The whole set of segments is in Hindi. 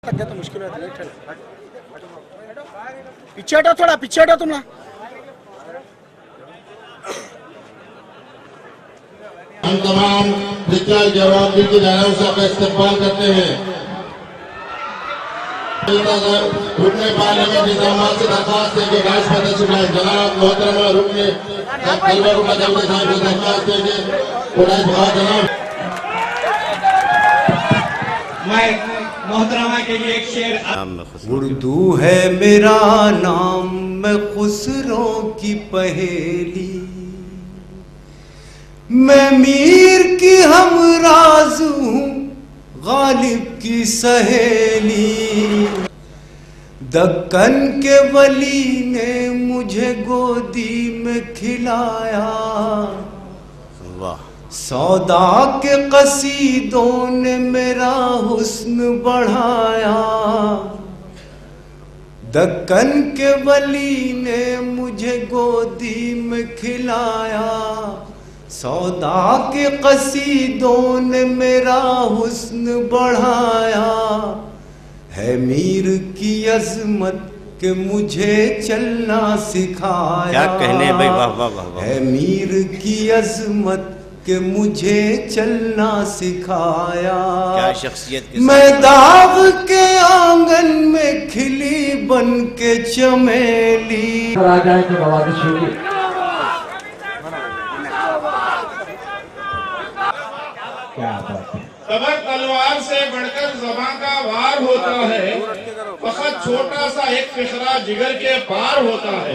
तो मुश्किल है। पीछे हटो, थोड़ा पीछे हटो तुम ना। हम तमाम विद्यार्थी जवाब की जानव का इस्तेमाल करते हैं। रुकने पार्लियामेंट निजाम से दरखास्त है कि राष्ट्रपति सुनाए जनाब मोहतरमा रुकने दरखास्त है कि जनाब मैं मोहतरमा के लिए एक शेर। उर्दू है मेरा नाम, मैं खुसरो की पहेली, मैं मीर की हमराज हूँ, गालिब की सहेली। दक्कन के वली ने मुझे गोदी में खिलाया, वाह। सौदा के कसीदों ने मेरा हुस्न बढ़ाया। दक्कन के वली ने मुझे गोदी में खिलाया, सौदा के कसीदों ने मेरा हुस्न बढ़ाया। है मीर की अजमत के मुझे चलना सिखाया। क्या कहने भाई, वाह वाह वाह। है मीर की अजमत के मुझे चलना सिखाया। क्या शख्सियत के मैं दाग के आंगन में खिली बन के चमेली। राजा की नवाज़ शुरू। क्या बात है। तबर तलवार से बढ़कर ज़बां का वार होता है, फकत छोटा सा एक फिक्रा जिगर के पार होता है।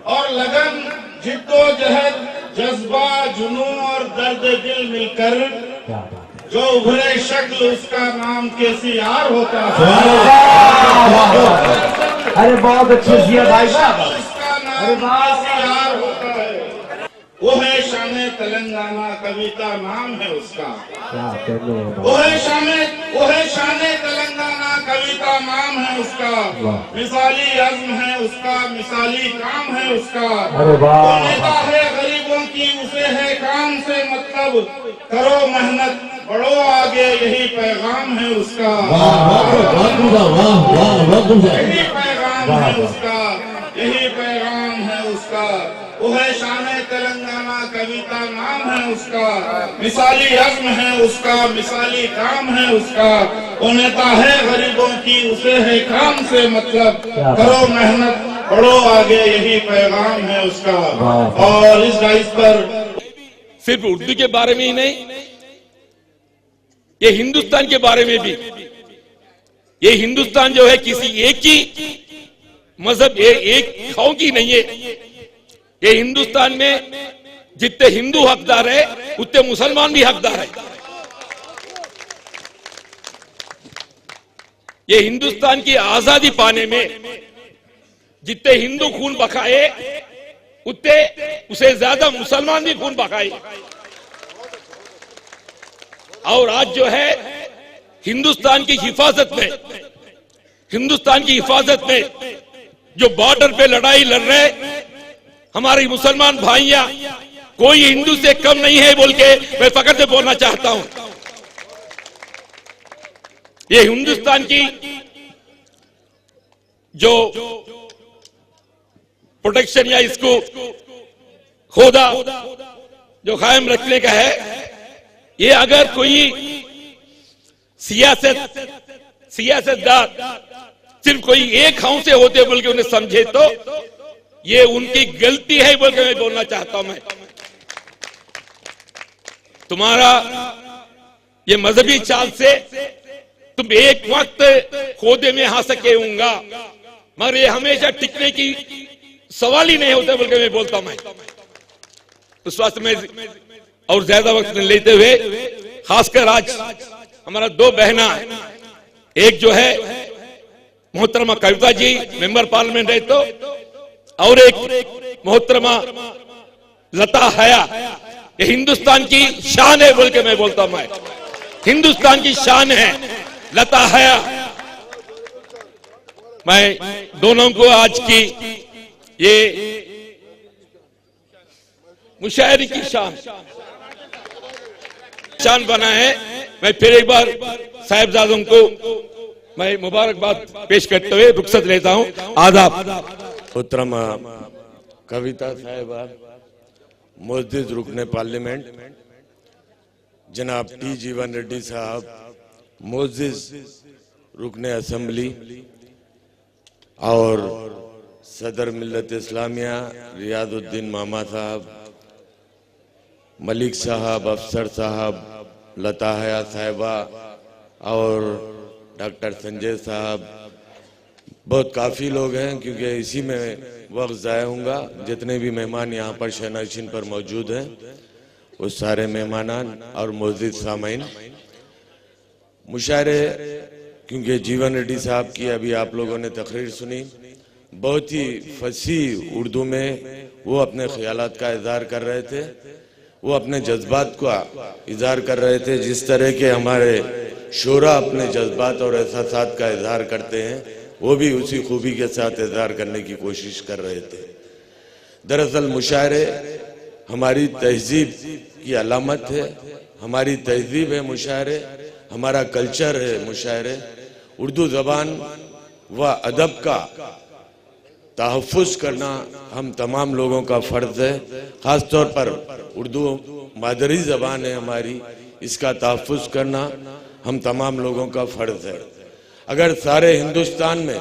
और लगन जिद्दोजहद जज्बा जुनून और दर्द दिल मिलकर जो उभरे शक्ल उसका नाम केसीआर होता है। अरे बहुत अच्छे किया भाई साहब। उसका नाम केसीआर होता है। वो है शाने तेलंगाना कविता नाम है उसका। वो है शाने तेलंगाना कविता नाम है उसका। मिसाली अज़्म है उसका, मिसाली काम है उसका। वो नेता है गरीबों की, उसे है काम से मतलब। करो मेहनत बढ़ो आगे, यही पैगाम है उसका। यही पैगाम है उसका, यही पैगाम है उसका। वो है शाने तेलंगाना कविता नाम है उसका। मिसाली अज़्म है उसका, मिसाली काम है उसका। वो नेता है गरीबों की, उसे है काम से मतलब। करो मेहनत बढ़ो आगे, यही पैगाम है उसका। और इस डाइस पर सिर्फ उर्दू के बारे में ही नहीं, ये हिंदुस्तान के बारे में भी। ये हिंदुस्तान जो है किसी एक ही मजहब, एक कौम की नहीं है। ये हिंदुस्तान में जितने हिंदू हकदार है उतने मुसलमान भी हकदार है। ये हिंदुस्तान की आजादी पाने में जितने हिंदू खून बहाए उतने उसे ज्यादा मुसलमान भी खून बहाए। और आज जो है हिंदुस्तान की हिफाजत में, हिंदुस्तान की हिफाजत में जो बॉर्डर पे लड़ाई लड़ रहे हमारे मुसलमान भाइयां, कोई हिंदू से कम नहीं है बोल के मैं फख्र से बोलना चाहता हूं। ये हिंदुस्तान की जो प्रोटेक्शन या इसको खोदा जो कायम रखने का है, ये अगर कोई सियासतदार सिर्फ कोई एक खां से होते बोल के उन्हें समझे तो ये उनकी गलती है बोल के मैं बोलना चाहता हूं। मैं तुम्हारा ये मजहबी चाल से तुम एक वक्त खोदे में आ सके होंगे, मगर ये हमेशा टिकने की सवाल ही नहीं होता बोल के मैं बोलता हूं। मैं उस वास्ते में और ज्यादा वक्त नहीं लेते हुए, खासकर आज हमारा दो बहना, एक जो है मोहतरमा कविता जी मेंबर पार्लियामेंट है तो, और एक मोहतरमा लता हया, ये हिंदुस्तान की शान है बोल के मैं बोलता हूं। मैं हिंदुस्तान की शान है लता हया। मैं दोनों को आज की ये मुशायरे की शान चांद बना है। मैं फिर एक बार साहिबजादों को मैं मुबारकबाद पेश करते हुए रुखसत लेता हूं। आदाब। मोहतरमा कविता साहिबा, मुअज़्ज़िज़ रुकने पार्लियामेंट जनाब टी जीवन रेड्डी साहब, मुअज़्ज़िज़ रुकने असेंबली और सदर मिल्लत इस्लामिया रियाजुद्दीन मामा साहब, मलिक साहब, अफसर साहब, लता हया साहिबा और डॉक्टर संजय साहब, बहुत काफ़ी लोग हैं क्योंकि इसी में वक्त ज़ाया होगा। जितने भी मेहमान यहाँ पर शहनशीन पर मौजूद हैं वो सारे मेहमानान और मुअज़्ज़िज़ सामाइन, मुशायरे क्योंकि जीवन रेड्डी साहब की अभी आप लोगों ने तकरीर सुनी, बहुत ही फसीह उर्दू में वो अपने ख्यालात का इज़हार कर रहे थे, वो अपने जज्बात का इज़हार कर रहे थे। जिस तरह के हमारे शोरा अपने जज्बात और एहसासात का इज़हार करते हैं, वो भी उसी खूबी के साथ इज़हार करने की कोशिश कर रहे थे। दरअसल मुशायरे हमारी तहजीब की अलामत है, हमारी तहजीब है मुशायरे, हमारा कल्चर है मुशायरे। उर्दू ज़बान व अदब का तहफ़्फ़ुज़ करना हम तमाम लोगों का फ़र्ज़ है। ख़ास तौर पर उर्दू मादरी ज़बान है हमारी, इसका तहफ़्फ़ुज़ करना हम तमाम लोगों का फ़र्ज़ है। अगर सारे हिंदुस्तान में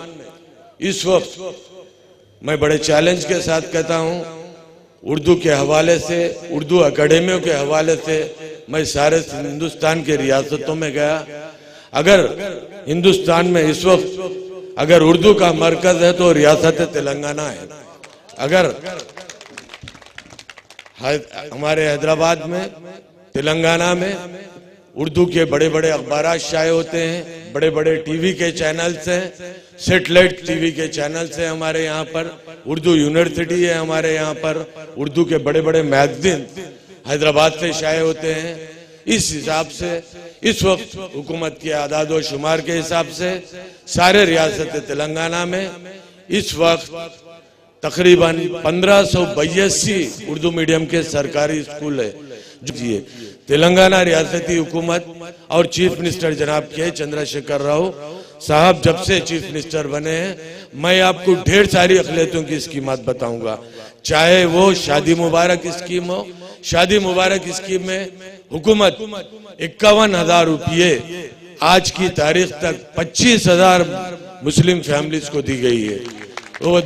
इस वक्त मैं बड़े चैलेंज के साथ कहता हूँ, उर्दू के हवाले से, उर्दू अकेडमियों के हवाले से मैं सारे हिंदुस्तान के रियासतों में गया, अगर हिंदुस्तान में इस वक्त अगर उर्दू का मरकज है तो रियासत तेलंगाना है। अगर हमारे हैदराबाद में, तेलंगाना में उर्दू के बड़े बड़े अखबार शाये होते हैं, बड़े बड़े टीवी के चैनल्स हैं, सेटेलाइट टीवी के चैनल्स हैं हमारे यहाँ पर, उर्दू यूनिवर्सिटी है हमारे यहाँ पर, उर्दू के बड़े बड़े मैगजीन हैदराबाद से शाये होते हैं। इस हिसाब से इस वक्त हुकूमत के आदाद व शुमार के हिसाब से सारे रियासत तेलंगाना में इस वक्त तकरीबन 1582 उर्दू मीडियम के सरकारी स्कूल है। जो तेलंगाना रियासती हुकूमत और चीफ मिनिस्टर जनाब के चंद्रशेखर राव साहब जब से चीफ मिनिस्टर बने हैं, मैं आपको ढेर सारी अक़लियतों की स्कीमात बताऊंगा। चाहे वो शादी मुबारक स्कीम हो, शादी मुबारक स्कीम में हुकूमत 51,000 रुपये आज की तारीख तक 25,000 मुस्लिम फैमिलीज को दी गई है। तो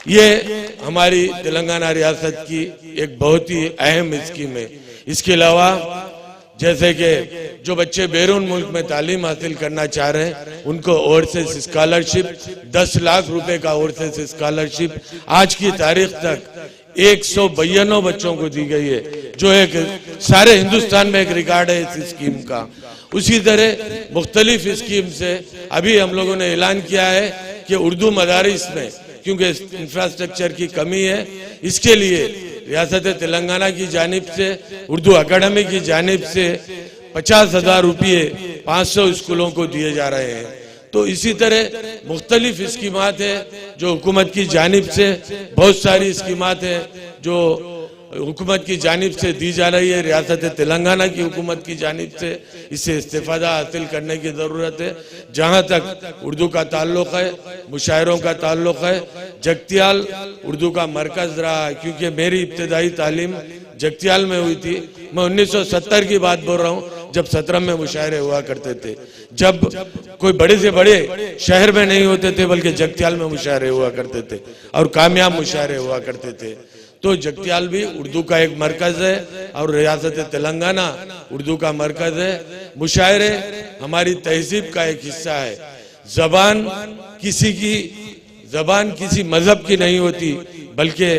ये हमारी तेलंगाना रियासत की एक बहुत ही अहम स्कीम है। इसके अलावा जैसे कि जो बच्चे बैरून मुल्क में तालीम हासिल करना चाह रहे हैं उनको ओवरसीज स्कॉलरशिप 10 लाख रुपए का ओवरसीज स्कॉलरशिप आज की तारीख तक 192 बच्चों को दी गई है, जो एक सारे हिंदुस्तान में एक रिकॉर्ड है इस स्कीम का। उसी तरह मुख्तलिफ स्कीम से अभी हम लोगों ने ऐलान किया है कि उर्दू मदारिस में क्योंकि इंफ्रास्ट्रक्चर की कमी है, इसके लिए रियासत तेलंगाना की जानिब से उर्दू अकेडमी की जानिब से 50,000 रुपये 500 स्कूलों को दिए जा रहे हैं। तो इसी तरह मुख्तलिफ स्कीमात है जो हुकूमत की जानिब से, बहुत सारी स्कीमात है जो हुकूमत की जानिब से दी जा रही है, रियासत तेलंगाना की हुकूमत की जानिब से इससे इस्तेफादा हासिल करने की ज़रूरत है। जहाँ तक उर्दू का ताल्लुक़ है, मुशायरों का ताल्लुक़ है, जगतियाल उर्दू का मरकज़ रहा है क्योंकि मेरी इब्तदाई तालीम जगतियाल में हुई थी। मैं 1970 की बात बोल रहा हूँ जब 17 में मुशायरे हुआ करते थे, जब कोई बड़े से बड़े शहर में नहीं होते थे बल्कि जगतियाल में मुशायरे हुआ करते थे और कामयाब मुशायरे हुआ करते थे। तो जगतियाल भी उर्दू का एक मरकज है और रियासत तेलंगाना उर्दू का मरकज है। मुशायरे हमारी तहजीब का एक हिस्सा है। जबान किसी मजहब की नहीं होती बल्कि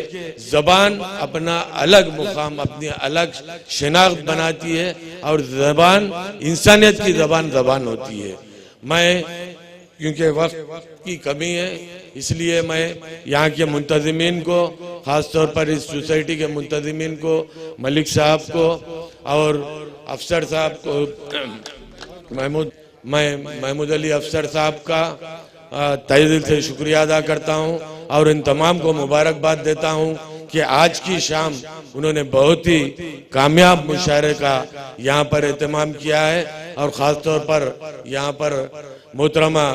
जबान अपना अलग मुकाम, अपनी अलग शिनाख्त बनाती है और जबान इंसानियत की जबान होती है। मैं क्योंकि वक्त की कमी है इसलिए मैं यहाँ के मुंतज़िमीन को, ख़ास तौर पर इस सोसाइटी के मुंतज़िमीन को, मलिक साहब को और अफसर साहब को, महमूद अली अफसर साहब का तहे दिल से शुक्रिया अदा करता हूँ और इन तमाम को मुबारकबाद देता हूँ कि आज की शाम उन्होंने बहुत ही कामयाब मुशायरे का यहाँ पर एहतमाम किया है और ख़ास तौर पर यहाँ पर मोहतरमा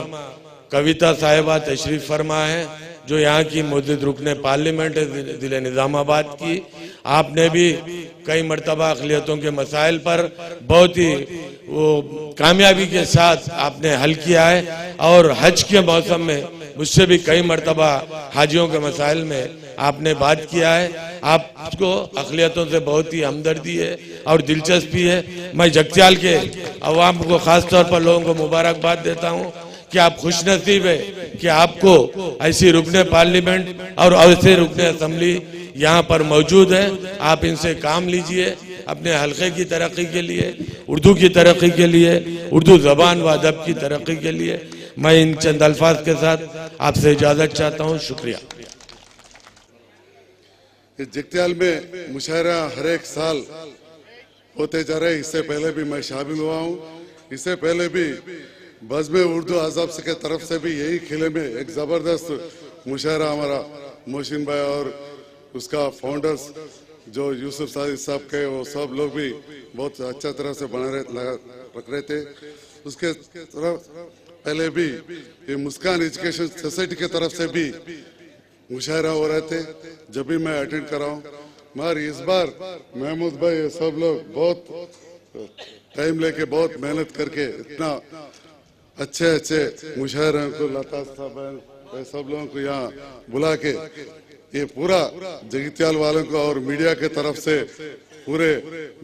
कविता साहिबा तशरीफ फरमा है जो यहाँ की मौजूद रुकने पार्लियामेंट है जिले निजामाबाद की। आपने भी कई मरतबा अक़लियतों के मसाइल पर बहुत ही वो कामयाबी के साथ आपने हल किया है और हज के मौसम में मुझसे भी कई मरतबा हाजियों के मसाइल में आपने बात किया है। आपको अक़लियतों से बहुत ही हमदर्दी है और दिलचस्पी है। मैं जगत्याल के अवाम को ख़ास तौर पर लोगों को मुबारकबाद देता हूँ कि आप खुशनसीब है कि आपको ऐसी रुकने पार्लियामेंट और ऐसे रुकने असम्बली यहाँ पर मौजूद है। आप इनसे काम लीजिए अपने हल्के की तरक्की के लिए, उर्दू की तरक्की के लिए, उर्दू ज़बान व अदब की तरक्की के लिए। मैं इन चंद अल्फाज के साथ आपसे इजाज़त चाहता हूँ। शुक्रिया। जगत्याल में मुशायरा हर एक साल होते जा रहे। इससे पहले भी मैं शामिल हुआ हूँ। इससे पहले भी बज़्म उर्दू आज़ाब के तरफ से भी यही किले में एक ज़बरदस्त मुशायरा हमारा मोहसिन भाई और उसका फाउंडर्स जो यूसुफ साहब के वो सब लोग भी बहुत अच्छा तरह से रख रहे थे। उसके तरफ पहले भी ये मुस्कान एजुकेशन सोसाइटी के तरफ से भी मुशायरा हो रहे थे जब भी मैं अटेंड कर रहा हूँ। मगर इस बार महमूद भाई ये सब लोग बहुत टाइम लेके बहुत मेहनत करके इतना अच्छे मुशायरों को लता साहब सब लोगों को यहाँ बुला के ये पूरा जगत्याल वालों को और मीडिया के तरफ से पूरे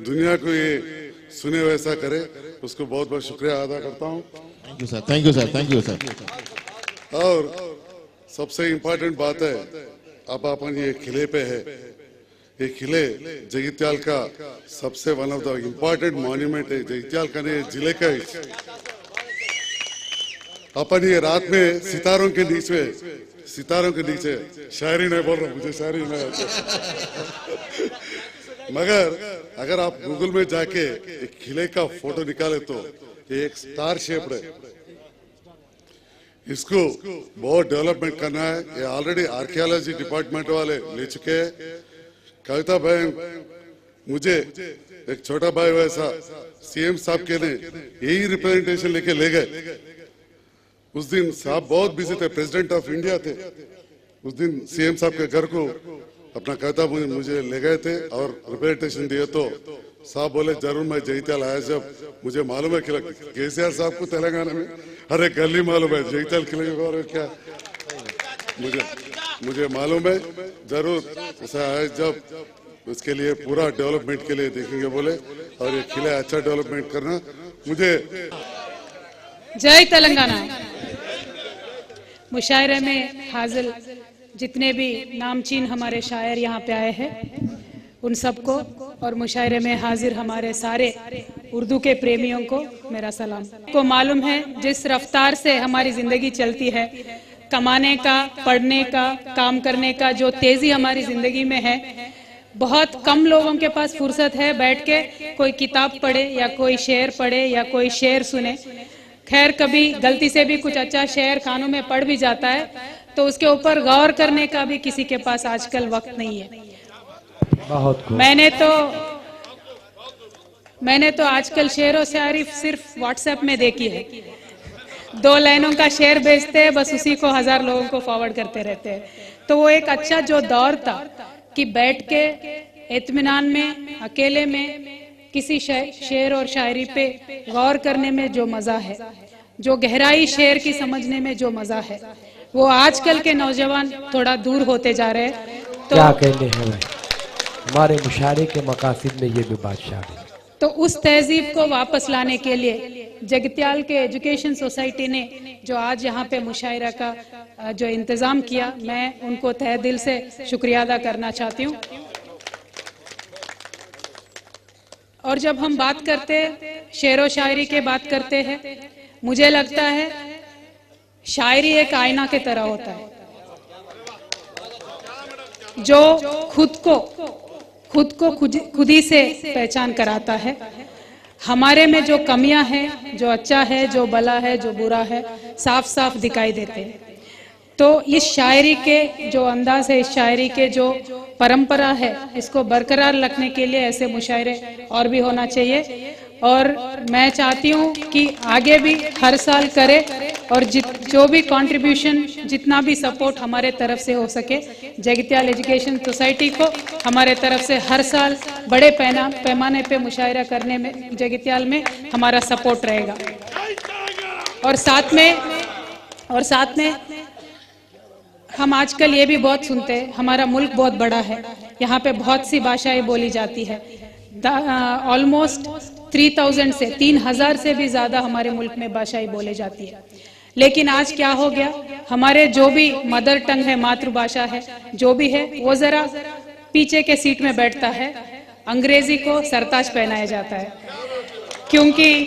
दुनिया को ये सुने वैसा करे, उसको बहुत बहुत शुक्रिया अदा करता हूँ। Thank you sir, thank you sir, thank you sir. और सबसे इम्पोर्टेंट बात है अब अपन ये किले पे है। ये किले जगत्याल का सबसे one of the important monument है। जगत्याल का नहीं जिले का ही। अपन ये रात में सितारों के नीचे शायरी नहीं बोल रहा, मुझे शायरी नहीं आती। मगर अगर आप गूगल में जाके एक किले का फोटो निकाले तो ये एक स्टार शेप है। इसको बहुत डेवलपमेंट करना है। ये ऑलरेडी आर्कियोलॉजी डिपार्टमेंट वाले ले चुके हैं। कविता बहन मुझे एक छोटा भाई वैसा सीएम साहब के ने यही रिप्रेजेंटेशन लेके ले गए। उस दिन साहब बहुत बिजी थे, प्रेसिडेंट ऑफ इंडिया थे। उस दिन सीएम साहब के घर को अपना कविता मुझे ले गए थे और रिप्रेजेंटेशन दिए तो साहब बोले जरूर मैं जगत्याल आया। जब मुझे मालूम है कि केसीआर साहब को तेलंगाना में हर एक गली मालूम है, जगत्याल किले के क्या मुझे मालूम है। जरूर ऐसा है जब उसके लिए पूरा डेवलपमेंट के लिए देखेंगे बोले और ये किले अच्छा डेवलपमेंट करना। मुझे जय तेलंगाना। मुशायरे में हाजिर जितने भी नामचीन हमारे शायर यहाँ पे आए हैं उन सबको और मुशायरे में हाजिर हमारे सारे उर्दू के प्रेमियों को मेरा सलाम। को मालूम है जिस रफ्तार से हमारी जिंदगी चलती है, कमाने का, पढ़ने का, काम करने का जो तेजी हमारी जिंदगी में है, बहुत कम लोगों के पास फुर्सत है बैठ के कोई किताब पढ़े या कोई शेर पढ़े या कोई शेर सुने। खैर कभी गलती से भी कुछ अच्छा शेर कानों में पड़ भी जाता है तो उसके ऊपर गौर करने का भी किसी के पास आजकल वक्त नहीं है। बहुत मैंने तो आजकल शेर और शायरी सिर्फ व्हाट्सएप में देखी है। 2 लाइनों का शेर भेजते हैं, बस उसी को 1000 लोगों को फॉरवर्ड करते रहते हैं। तो वो एक अच्छा जो दौर था कि बैठ के इत्मीनान में अकेले में किसी शेर और शायरी पे गौर करने में जो मजा है, जो गहराई शेर की समझने में जो मजा है, वो आजकल के नौजवान थोड़ा दूर होते जा रहे हैं। तो क्या कहने हैं भाई, हमारे मुशायरे के मकासद में ये भी बात शामिल है। तो उस तहजीब को वापस लाने के लिए जगत्याल के एजुकेशन सोसाइटी ने जो आज यहाँ पे मुशायरा का जो इंतजाम किया, मैं उनको तहे दिल से शुक्रिया अदा करना चाहती हूँ। और जब हम बात करते शेर व शायरी के बात करते हैं, मुझे लगता है शायरी एक आईना के तरह होता है जो खुद को खुद ही से पहचान कराता है। हमारे में जो कमियां हैं, जो अच्छा है, जो भला है, जो बुरा है, साफ साफ दिखाई देते हैं। तो इस शायरी के जो अंदाज है, इस शायरी के जो परंपरा है, इसको बरकरार रखने के लिए ऐसे मुशायरे और भी होना चाहिए। और मैं चाहती हूँ कि आगे भी हर साल करे और जो भी कंट्रीब्यूशन, जितना भी सपोर्ट हमारे तरफ से हो सके, जगित्याल एजुकेशन सोसाइटी को हमारे तरफ से हर साल बड़े पैमाने पे मुशायरा करने में जगित्याल में हमारा सपोर्ट रहेगा। और साथ में हम आजकल ये भी बहुत सुनते हैं, हमारा मुल्क बहुत बड़ा है, यहाँ पे बहुत सी भाषाएं बोली जाती है। ऑलमोस्ट 3000 से भी ज्यादा हमारे मुल्क में भाषाएं बोली जाती है। लेकिन आज क्या हो गया, हमारे जो भी मदर टंग है, मातृभाषा है, जो भी है, वो जरा पीछे के सीट में बैठता है। अंग्रेजी को सरताज पहनाया जाता है, क्योंकि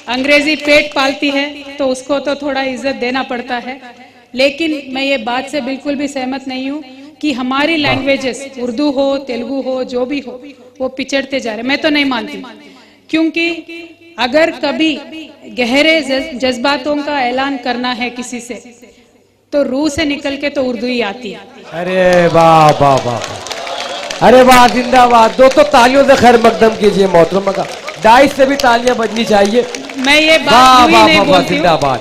अंग्रेजी पेट पालती है तो उसको तो थोड़ा इज्जत देना पड़ता है। लेकिन मैं ये बात से बिल्कुल भी सहमत नहीं हूँ कि हमारी लैंग्वेजेस, उर्दू हो, तेलुगु हो, जो भी हो, वो पिछड़ते जा रहे। मैं तो नहीं मानती, क्योंकि अगर कभी गहरे जज्बातों का ऐलान करना है किसी से, तो रूह से निकल के तो उर्दू ही आती है। अरे वाह वाह वाह, अरे वाह, जिंदाबाद। दो तो तालियों से खैर मकदम कीजिए मोहतरमा का, डाइस से भी तालियां बजनी चाहिए। मैं ये बात यूं ही नहीं बोलती हूँ,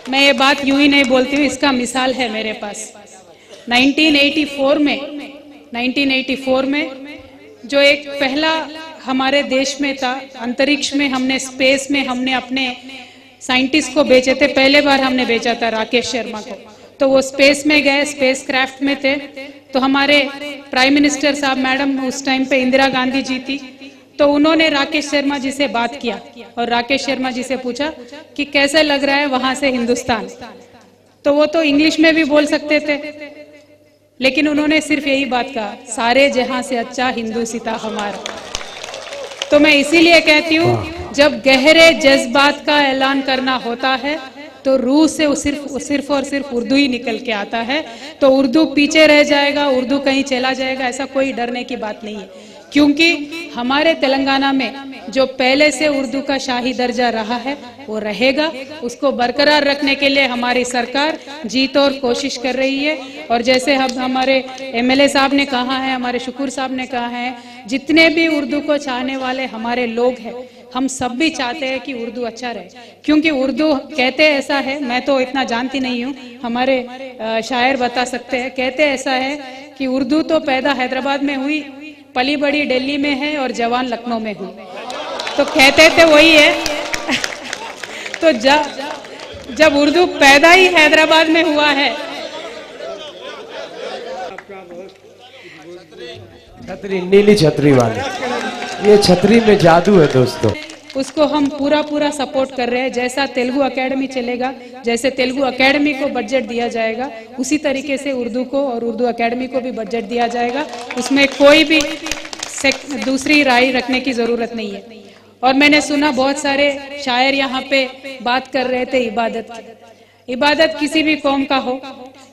मैं ये बात यूं ही नहीं बोलती हूँ, इसका मिसाल है मेरे पास। 1984 में जो एक पहला हमारे देश में था, अंतरिक्ष में हमने, स्पेस में हमने अपने साइंटिस्ट को भेजे थे, पहले बार हमने भेजा था राकेश शर्मा को। तो वो स्पेस में गए, स्पेस क्राफ्ट में थे। तो हमारे प्राइम मिनिस्टर साहब, मैडम उस टाइम पे इंदिरा गांधी जी थी, तो उन्होंने राकेश शर्मा जी से बात किया और राकेश शर्मा जी से पूछा कि कैसा लग रहा है वहां से हिंदुस्तान। तो वो तो इंग्लिश में भी बोल सकते थे, लेकिन उन्होंने सिर्फ यही बात कहा, सारे जहां से अच्छा हिंदुस्ता हमारा। तो मैं इसीलिए कहती हूँ, जब गहरे जज्बात का ऐलान करना होता है तो रूह से सिर्फ और सिर्फ उर्दू ही निकल के आता है। तो उर्दू पीछे रह जाएगा, उर्दू कहीं चला जाएगा, ऐसा कोई डरने की बात नहीं है। क्योंकि हमारे तेलंगाना में जो पहले से उर्दू का शाही दर्जा रहा है, वो रहेगा। उसको बरकरार रखने के लिए हमारी सरकार जी तोड़ कोशिश कर रही है। और जैसे हमारे एमएलए साहब ने कहा है, हमारे शुक्र साहब ने कहा है, जितने भी उर्दू को चाहने वाले हमारे लोग हैं, हम सब भी चाहते हैं कि उर्दू अच्छा रहे। क्योंकि उर्दू कहते ऐसा है, मैं तो इतना जानती नहीं हूँ, हमारे शायर बता सकते हैं, कहते ऐसा है कि उर्दू तो पैदा हैदराबाद में हुई, पली बड़ी दिल्ली में है और जवान लखनऊ में हुई। तो कहते थे वही है। तो जब उर्दू पैदा ही हैदराबाद में हुआ है, छतरी, नीली छतरी वाले, ये छतरी में जादू है दोस्तों। उसको हम पूरा सपोर्ट कर रहे हैं। जैसा तेलुगु एकेडमी चलेगा, जैसे तेलुगु एकेडमी को बजट दिया जाएगा, उसी तरीके से उर्दू को और उर्दू एकेडमी को भी बजट दिया जाएगा। उसमें कोई भी दूसरी राय रखने की जरूरत नहीं है। और मैंने सुना बहुत सारे शायर यहाँ पे बात कर रहे थे इबादत की। इबादत किसी भी कौम का हो,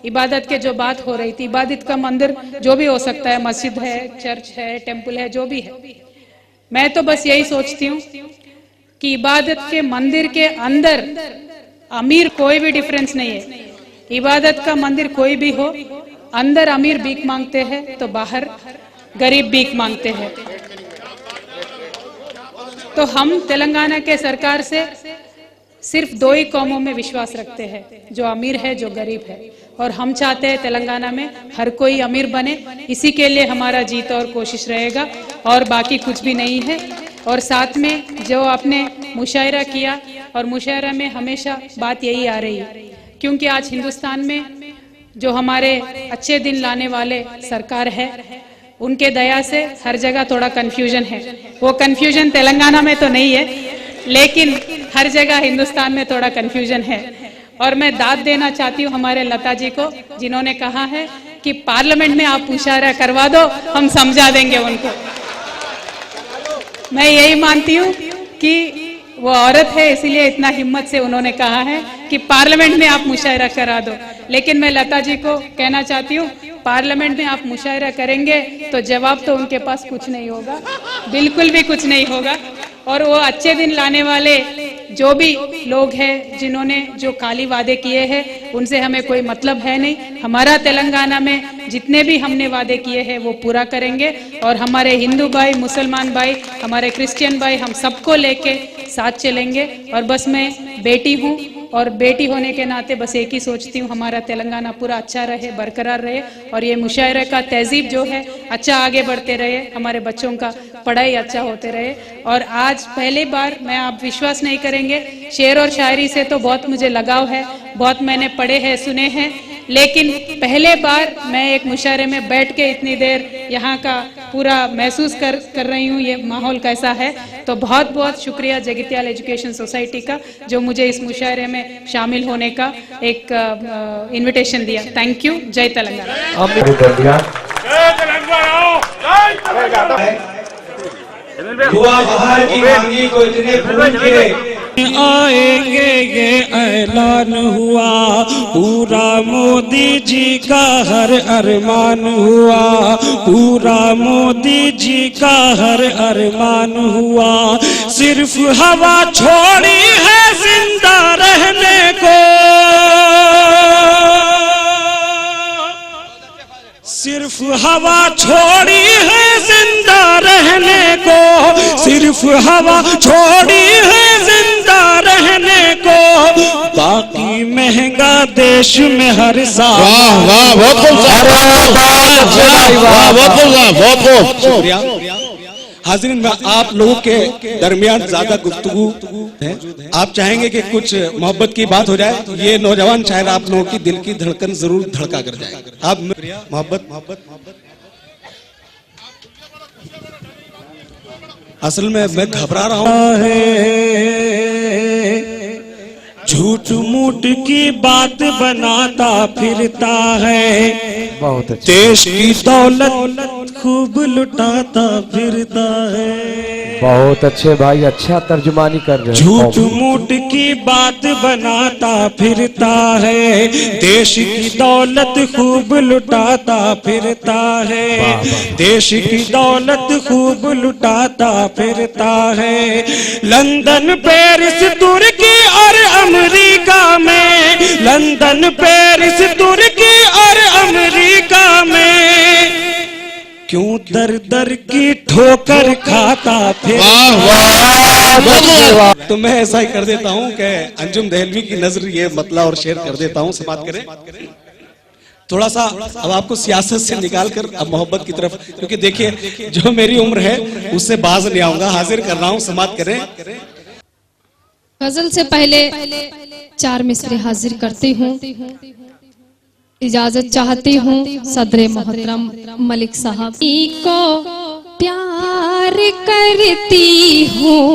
इबादत के जो बात हो रही थी, इबादत का मंदिर जो भी हो सकता है, मस्जिद है, चर्च है, टेम्पल है, जो भी है। मैं तो बस यही सोचती हूँ कि इबादत के मंदिर के अंदर अमीर कोई भी डिफरेंस नहीं है। इबादत का मंदिर कोई भी हो, अंदर अमीर भीख मांगते हैं तो बाहर गरीब भीख मांगते हैं। तो हम तेलंगाना के सरकार से सिर्फ दो ही कौमों में विश्वास रखते हैं, जो अमीर है, जो गरीब है। और हम चाहते हैं तेलंगाना में हर कोई अमीर बने, इसी के लिए हमारा जीत और कोशिश रहेगा, और बाकी कुछ भी नहीं है। और साथ में जो आपने मुशायरा किया, और मुशायरा में हमेशा बात यही आ रही है, क्योंकि आज हिंदुस्तान में जो हमारे अच्छे दिन लाने वाले सरकार है, उनके दया से हर जगह थोड़ा कंफ्यूजन है। वो कंफ्यूजन तेलंगाना में तो नहीं है, लेकिन हर जगह हिंदुस्तान में थोड़ा कंफ्यूजन है। और मैं दाद देना चाहती हूँ हमारे लता जी को, जिन्होंने कहा है कि पार्लियामेंट में आप मुशायरा करवा दो, हम समझा देंगे उनको। मैं यही मानती हूँ कि वो औरत है, इसीलिए इतना हिम्मत से उन्होंने कहा है कि पार्लियामेंट में आप मुशायरा करा दो। लेकिन मैं लता जी को कहना चाहती हूँ, पार्लियामेंट में आप मुशायरा करेंगे तो जवाब तो उनके पास कुछ नहीं होगा, बिल्कुल भी कुछ नहीं होगा। और वो अच्छे दिन लाने वाले जो भी लोग हैं जिन्होंने जो काली वादे किए हैं उनसे हमें कोई मतलब है नहीं। हमारा तेलंगाना में जितने भी हमने वादे किए हैं वो पूरा करेंगे और हमारे हिंदू भाई, मुसलमान भाई, हमारे क्रिश्चियन भाई, हम सबको लेके साथ चलेंगे। और बस मैं बेटी हूँ और बेटी होने के नाते बस एक ही सोचती हूँ, हमारा तेलंगाना पूरा अच्छा रहे, बरकरार रहे और ये मुशायरे का तहजीब जो है अच्छा आगे बढ़ते रहे, हमारे बच्चों का पढ़ाई अच्छा होते रहे। और आज पहली बार, मैं आप विश्वास नहीं करेंगे, शेर और शायरी से तो बहुत मुझे लगाव है, बहुत मैंने पढ़े हैं, सुने हैं, लेकिन पहले बार मैं एक मुशायरे में बैठ के इतनी देर यहाँ का पूरा महसूस कर रही हूँ ये माहौल कैसा है। तो बहुत बहुत शुक्रिया जगित्याल एजुकेशन सोसाइटी का जो मुझे इस मुशायरे में शामिल होने का एक इनविटेशन दिया। Thank you. जय तेलंगाना। हुआ बाहर की मांगी को इतने फूल के आएंगे ये ऐलान हुआ, पूरा मोदी जी का हर अरमान हुआ, पूरा मोदी जी का हर अरमान हुआ। सिर्फ हवा छोड़ी है जिंदा रहने को, सिर्फ हवा छोड़ी है जिंदा रहने को, सिर्फ हवा छोड़ी है जिंदा रहने को, बाकी महंगा देश में हर साल। वाह वाह, बहुत खूब, शुक्रिया। हाज़रीन, मैं आप लोगों के दरमियान ज्यादा गुफ्तगू है, आप चाहेंगे कि कुछ मोहब्बत की बात हो जाए, ये नौजवान शायर आप लोगों की दिल की धड़कन जरूर धड़का कर जाए। आप मोहब्बत असल में मैं घबरा रहा हूँ, झूठ मूठ की बात बनाता फिरता है, बहुत अच्छा। देश की दौलत खूब लुटाता फिरता है। बहुत अच्छे भाई, अच्छा तर्जुमानी कर रहे हैं। झूठ मूठ की बात बनाता फिरता है, देश की दौलत खूब लुटाता फिरता है, देश की दौलत खूब लुटाता फिरता है। लंदन, पेरिस, तुर्की और अमेरिका में, लंदन, पेरिस, तुर्की और अमेरिका में क्यों दर दर की ठोकर खाता फिर। तो मैं ऐसा ही कर देता हूँ कि अंजुम दहलवी की नजर ये मतला और शेर कर देता हूँ, समाप्त करें थोड़ा सा। अब आपको सियासत से निकाल कर अब मोहब्बत की तरफ, क्योंकि देखिए जो मेरी उम्र है उससे बाज नहीं आऊंगा, हाजिर कर रहा हूँ, समाप्त करें। गजल से पहले 4 मिसरे हाजिर करती हूँ। इजाजत चाहती हूँ सदर मोहतरम मलिक साहब को प्यार करती हूँ,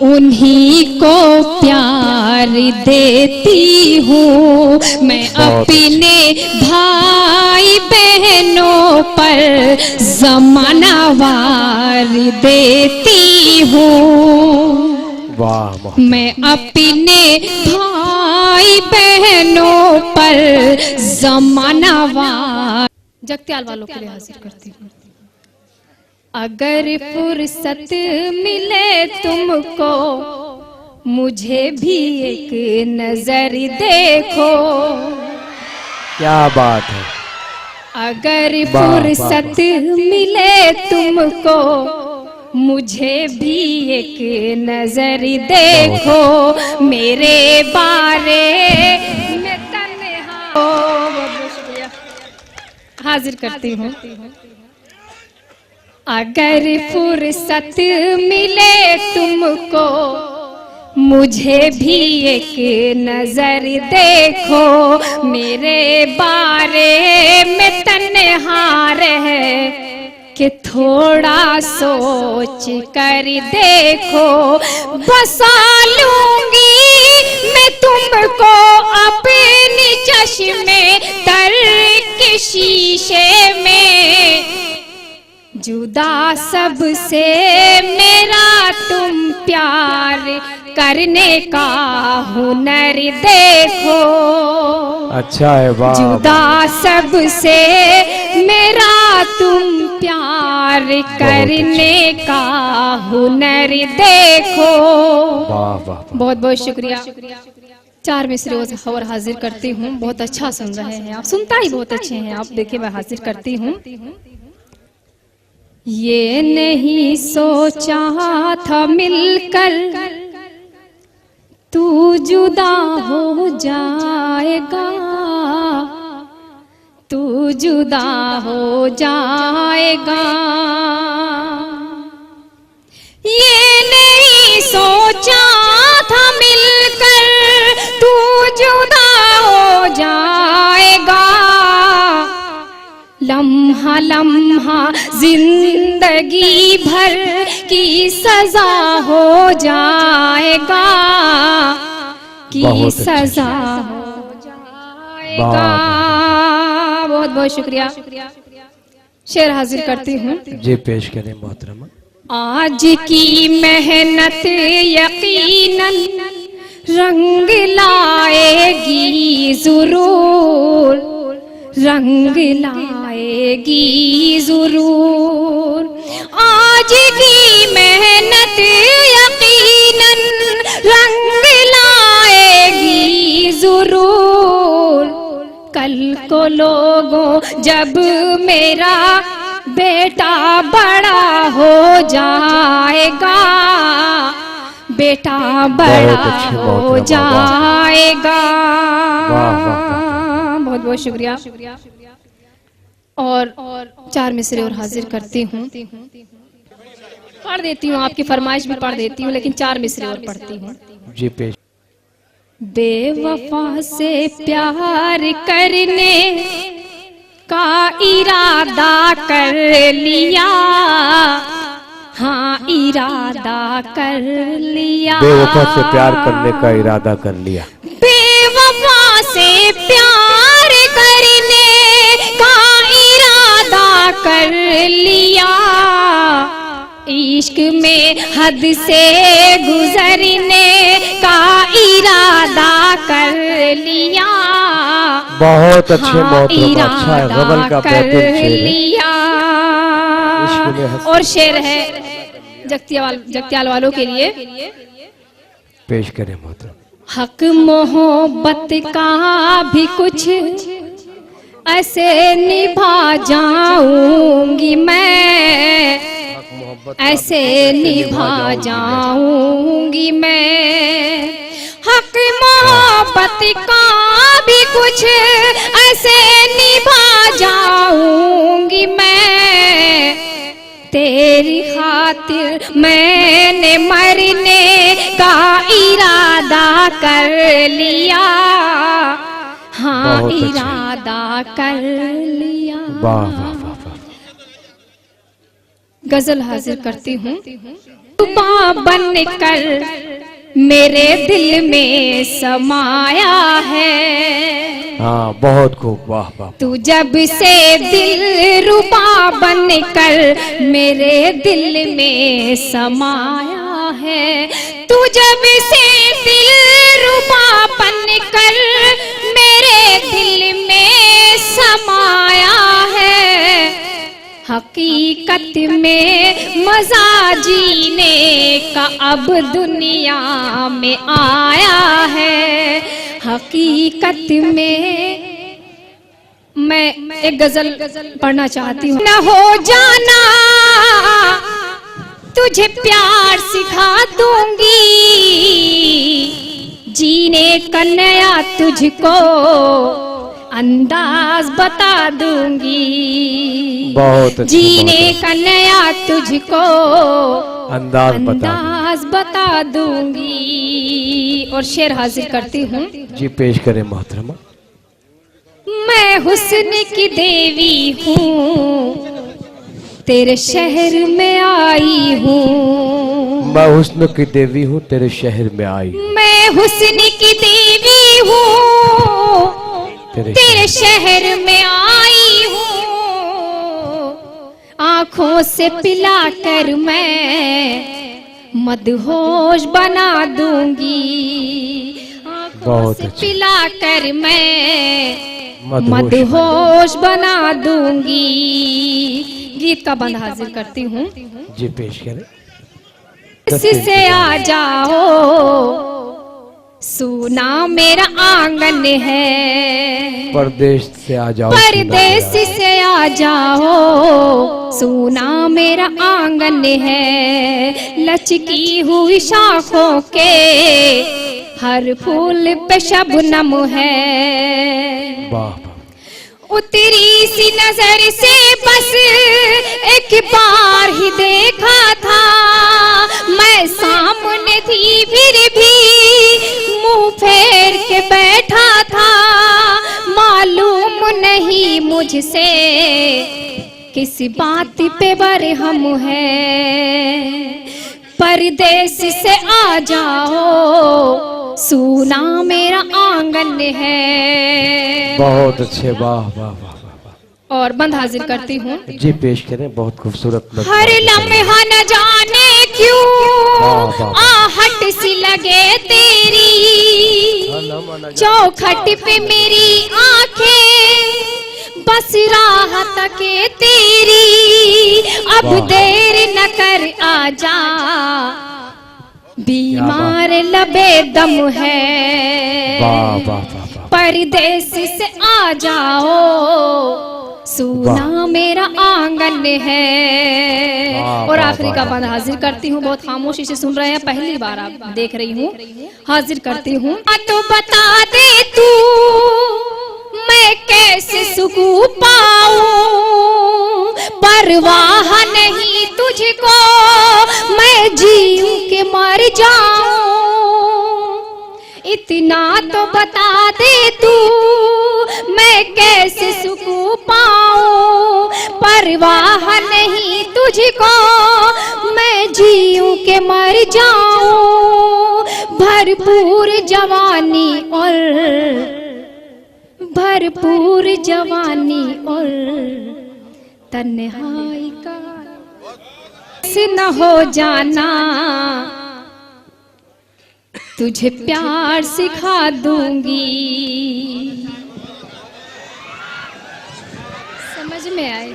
उन्हीं को प्यार देती हूँ। मैं अपने भाई बहनों पर ज़माना वार देती हूँ। वाह। मैं अपने भाई बहनों पर ज़माना वार जगत्याल वालों के लिए हाजिर करती हूँ। अगर फुर्सत मिले तुमको, मुझे भी एक नजर देखो। क्या बात है। अगर फुर्सत मिले तुमको, मुझे भी एक नजर देखो। मेरे बारे में तन्हा हाजिर करती हूँ। अगर फुर्सत मिले तुमको, मुझे भी एक नजर देखो। मेरे बारे में तन्हा रहे कि थोड़ा सोच कर देखो। बसा लूंगी मैं तुमको अपनी चश्मे तर के शीशे में। जुदा सबसे मेरा तुम प्यार करने का हुनर देखो। अच्छा है। वाह। जुदा सबसे मेरा तुम प्यार करने का हुनर देखो। वाह वाह, बहुत बहुत शुक्रिया। 4 मिसरे और हाजिर करती हूँ। बहुत अच्छा सुन रहे हैं आप, सुनता ही बहुत अच्छे हैं आप। देखिए मैं हाजिर करती हूँ। ये नहीं सोचा था मिलकर तू जुदा हो जाएगा, तू जुदा हो जाएगा। ये नहीं सोचा था मिलकर तू जुदा हो जाएगा। लम्हा लम्हा जिंदगी भर की सजा हो जाएगा, की सजा हो जाएगा। बहुत बहुत शुक्रिया। शेर हाजिर करती हूँ। जी पेश करें मोहतरमा। आज की मेहनत यकीनन रंग लाएगी जरूर, रंग लाएगी जरूर। आज की मेहनत यकीनन रंग लाएगी जरूर। कल को लोगों जब मेरा बेटा बड़ा हो जाएगा, बेटा बड़ा हो जाएगा। बहुत बहुत शुक्रिया। और 4 मिसरे और हाजिर करती हूँ। पढ़ देती हूँ, आपकी फरमाइश भी पढ़ देती हूँ, लेकिन 4 मिसरे और पढ़ती हूँ। जी पेश। बेवफा से प्यार करने का इरादा कर लिया, हाँ इरादा कर लिया। बेवफा से प्यार करने का इरादा कर लिया। बेवफा से प्यार करने का इरादा कर लिया। इश्क में हद से गुजरने का इरादा कर लिया। बहुत अच्छे मोहतरमा, अच्छा है, गजल का बेहतरीन शेर लिया। और शेर है जगत्याल वालों के लिए। पेश करें मोहतरमा। हक मोहब्बत का भी कुछ ऐसे निभा जाऊंगी मैं, ऐसे निभा जाऊंगी मैं। हक मोहब्बत का भी कुछ ऐसे निभा जाऊंगी मैं। तेरी खातिर मैंने मरने का इरादा कर लिया, हाँ इरादा कर लिया। वाह वाह वाह। गजल हाजिर करती हूँ। तूफा बन कर मेरे दिल में समाया है। हाँ बहुत खूब, वाह वाह। तू जब से दिल रुबा बन कर मेरे दिल में समाया है। तू जब से दिल रुबा बन कर मेरे दिल में समाया है। हकीकत में मजा जीने का अब दुनिया में आया है। हकीकत में मैं एक गजल पढ़ना चाहती हूँ। न हो जाना तुझे प्यार सिखा दूंगी, जीने का नया तुझको अंदाज बता दूंगी। बहुत अच्छी जीने का नया तुझको अंदाज बता दूंगी। और शेर हाजिर करती हूँ। जी पेश करें मोहतरमा। मैं हुस्न की देवी हूँ, तेरे शहर में आई हूँ। मैं हुस्न की देवी हूँ, तेरे शहर में आई। मैं हुस्न की देवी हूँ, तेरे शहर में आई हूँ। आँखों से पिला कर मैं मदहोश बना दूंगी। आँखों से पिला कर मैं मदहोश बना दूंगी। गीत का बंद हाजिर करती हूँ। जी पेश करें। से आ जाओ सुना मेरा आंगन है, परदेश से आ जाओ, परदेश से आ जाओ सुना मेरा आंगन है। लचकी हुई शाखों के हर फूल पे शबनम है। उतरी सी नजर से बस एक बार ही देखा था, मैं सामने थी फिर भी मुंह फेर के बैठा था। मालूम नहीं मुझसे किस बात पे बरहम है, परदेश से आ जाओ सुना मेरा आंगन है। बहुत अच्छे, वाह वाह वाह। और बंद हाजिर करती हूँ। जी पेश करें, बहुत खूबसूरत। हर लम्हा न जाने क्यों आहट सी लगे तेरी, चौखट पे मेरी आंखें बस राह तके तेरी। अब देर न कर आजा बीमार लबे दम है, परदेश से आ जाओ सुना मेरा आंगन है। और आखिरी का बंद हाजिर करती हूँ। बहुत खामोशी से सुन रहे हैं, पहली बार आप देख रही हूँ, हाजिर करती हूँ। तो बता दे तू मैं कैसे सुकून पाऊं, परवाह नहीं तुझको मैं जीऊं के मर जाऊं। इतना तो बता दे तू मैं कैसे सुकून पाऊं, परवाह नहीं तुझको मैं जीऊं के मर जाऊं। भरपूर जवानी और भरपूर जवानी और तन्हाई का से न हो जाना, तुझे प्यार सिखा दूंगी। समझ में आए?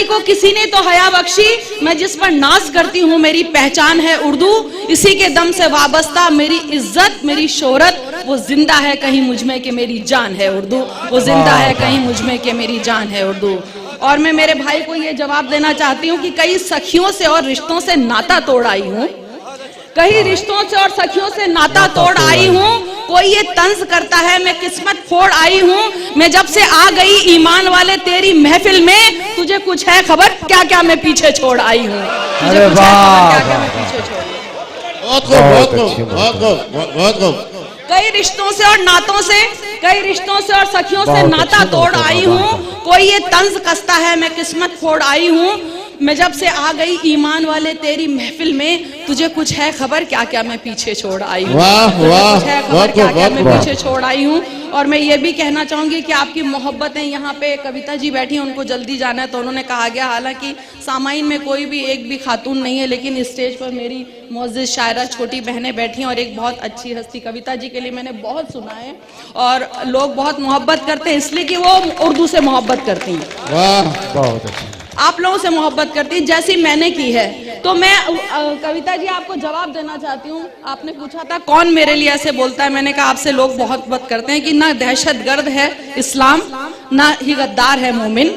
को किसी ने तो हया बख्शी, मैं जिस पर नाज करती हूँ मेरी पहचान है उर्दू। इसी के दम से वाबस्ता मेरी इज्जत मेरी शोहरत, वो जिंदा है कहीं मुझ में कि मेरी जान है उर्दू, वो जिंदा है कहीं मुझ में कि मेरी जान है उर्दू। और मैं मेरे भाई को ये जवाब देना चाहती हूँ कि कई सखियों से और रिश्तों से नाता तोड़ आई हूँ, कई रिश्तों से और सखियों से नाता तोड़ आई हूँ। कोई ये तंज करता है मैं किस्मत फोड़ आई हूँ। मैं जब से आ गई ईमान वाले तेरी महफिल में, तुझे कुछ है खबर क्या क्या मैं पीछे छोड़ आई हूँ, तुझे कुछ है खबर क्या क्या मैं पीछे छोड़। बहुत खूब, बहुत खूब, बहुत खूब। कई रिश्तों से और नातों से, कई रिश्तों से और सखियों से नाता तोड़ आई हूँ। कोई ये तंज कसता है मैं किस्मत फोड़ आई हूँ। मैं जब से आ गई ईमान वाले तेरी महफिल में, तुझे कुछ है खबर क्या क्या मैं पीछे छोड़ आई हूँ, कुछ है खबर क्या क्या मैं पीछे छोड़ आई हूँ। और मैं ये भी कहना चाहूंगी कि आपकी मोहब्बतें, यहाँ पे कविता जी बैठी हैं, उनको जल्दी जाना है तो उन्होंने कहा गया, हालांकि सामाइन में कोई भी एक भी खातून नहीं है, लेकिन स्टेज पर मेरी मोअज़्ज़िज़ शायरा छोटी बहनें बैठी हैं और एक बहुत अच्छी हस्ती कविता जी के लिए मैंने बहुत सुना है और लोग बहुत मोहब्बत करते हैं इसलिए कि वो उर्दू से मोहब्बत करती हैं। बहुत अच्छा। आप लोगों से मोहब्बत करती है जैसी मैंने की है। तो मैं कविता जी आपको जवाब देना चाहती हूँ। आपने पूछा था कौन मेरे लिए ऐसे बोलता है, मैंने कहा आपसे लोग मोहब्बत करते हैं कि ना दहशतगर्द है इस्लाम ना ही गद्दार है मोमिन,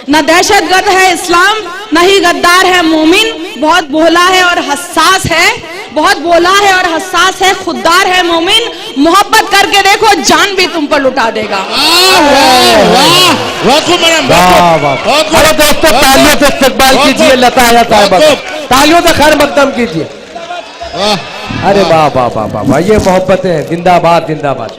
ना दहशतगर्द है इस्लाम ना ही गद्दार है मोमिन। बहुत भोला है और हसास है, बहुत भोला है और हसास है, खुददार है मोमिन। मोहब्बत करके देखो जान भी तुम पर लुटा देगा। अरे दोस्तों तालियों से इस्तकबाल कीजिए लता साहब, तालियों से खैर मकदम कीजिए। अरे वाह वाह वाह वाह वाह, ये मोहब्बत है, जिंदाबाद जिंदाबाद।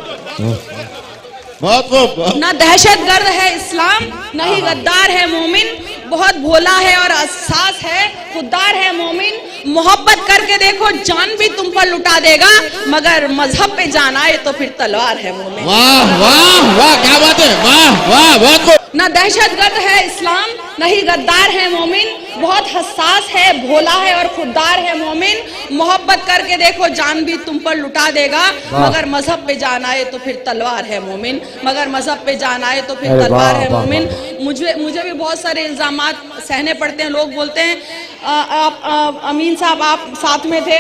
बहुत खूब। ना दहशतगर्द है इस्लाम ना ही गद्दार है मोमिन। बहुत भोला है और हसास है, खुददार है मोमिन। मोहब्बत करके देखो जान भी तुम पर लुटा देगा, मगर मजहब पे जान आए तो फिर तलवार है मोमिन। वाह वाह वाह, क्या बात है, वाह वाह, बहुत खूब। न दहशतगर्द है इस्लाम, न ही गद्दार है मोमिन, बहुत हसास है, भोला है और खुददार है मोमिन। मोहब्बत करके देखो जान भी तुम पर लुटा देगा, मगर मजहब पे जान आए तो फिर तलवार है मोमिन, मगर मजहब पे जान आए तो फिर तलवार है मोमिन। मुझे भी बहुत सारे इल्जामात सहने पड़ते हैं। लोग बोलते हैं अमीन साहब आप साथ में थे,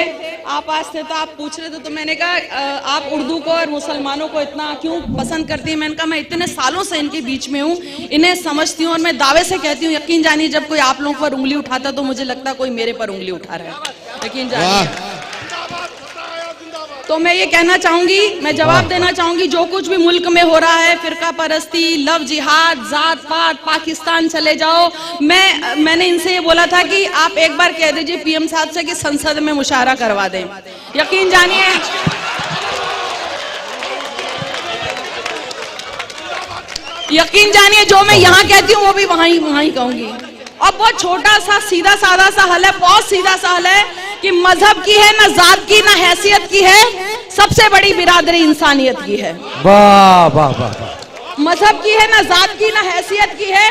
आप आज थे तो आप पूछ रहे थे, तो मैंने कहा आप उर्दू को और मुसलमानों को इतना क्यों पसंद करती हैं? मैंने कहा मैं इतने सालों से इनके बीच में हूँ, इन्हें समझती हूँ और मैं दावे से कहती हूँ, यकीन जानिए जब कोई आप लोगों पर उंगली उठाता तो मुझे लगता कोई मेरे पर उंगली उठा रहा है, यकीन जानिए। तो मैं ये कहना चाहूंगी, मैं जवाब देना चाहूंगी, जो कुछ भी मुल्क में हो रहा है, फिरका परस्ती, लव जिहाद, जात पात, पाकिस्तान चले जाओ, मैंने इनसे ये बोला था कि आप एक बार कह दीजिए पीएम साहब से कि संसद में मुशावरा करवा दें। यकीन जानिए जो मैं यहाँ कहती हूँ वो भी वहां ही कहूंगी। और बहुत छोटा सा सीधा साधा सा हल है, बहुत सीधा सा हल है कि मजहब की है, ना जात की, ना हैसियत की है, सबसे बड़ी बिरादरी इंसानियत की है। वाह वाह वाह। मजहब की है, ना जात की, ना हैसियत की है,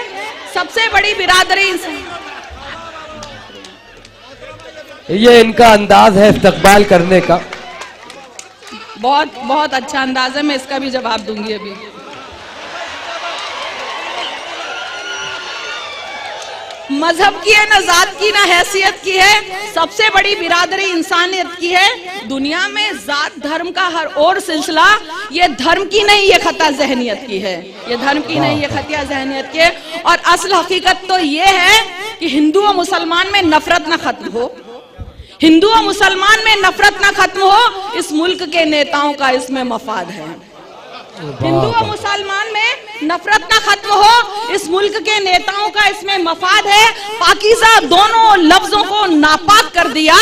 सबसे बड़ी बिरादरी ये इनका अंदाज है इस्तकबाल करने का, बहुत बहुत अच्छा अंदाज है। मैं इसका भी जवाब दूंगी अभी। मजहब की है, ना जात की, ना हैसियत की है, सबसे बड़ी बिरादरी इंसानियत की है। दुनिया में जात धर्म का हर और सिलसिला ये धर्म की नहीं, ये खता जहनियत की है, ये धर्म की नहीं, ये खतिया जहनियत की है। और असल हकीकत तो ये है कि हिंदू और मुसलमान में नफरत ना खत्म हो, हिंदू और मुसलमान में नफरत ना खत्म हो, इस मुल्क के नेताओं का इसमें मफाद है। हिंदू और मुसलमान में नफरत ना खत्म हो, इस मुल्क के नेताओं का इसमें मफाद है। पाकीज़ा दोनों लफ्जों को नापाक कर दिया,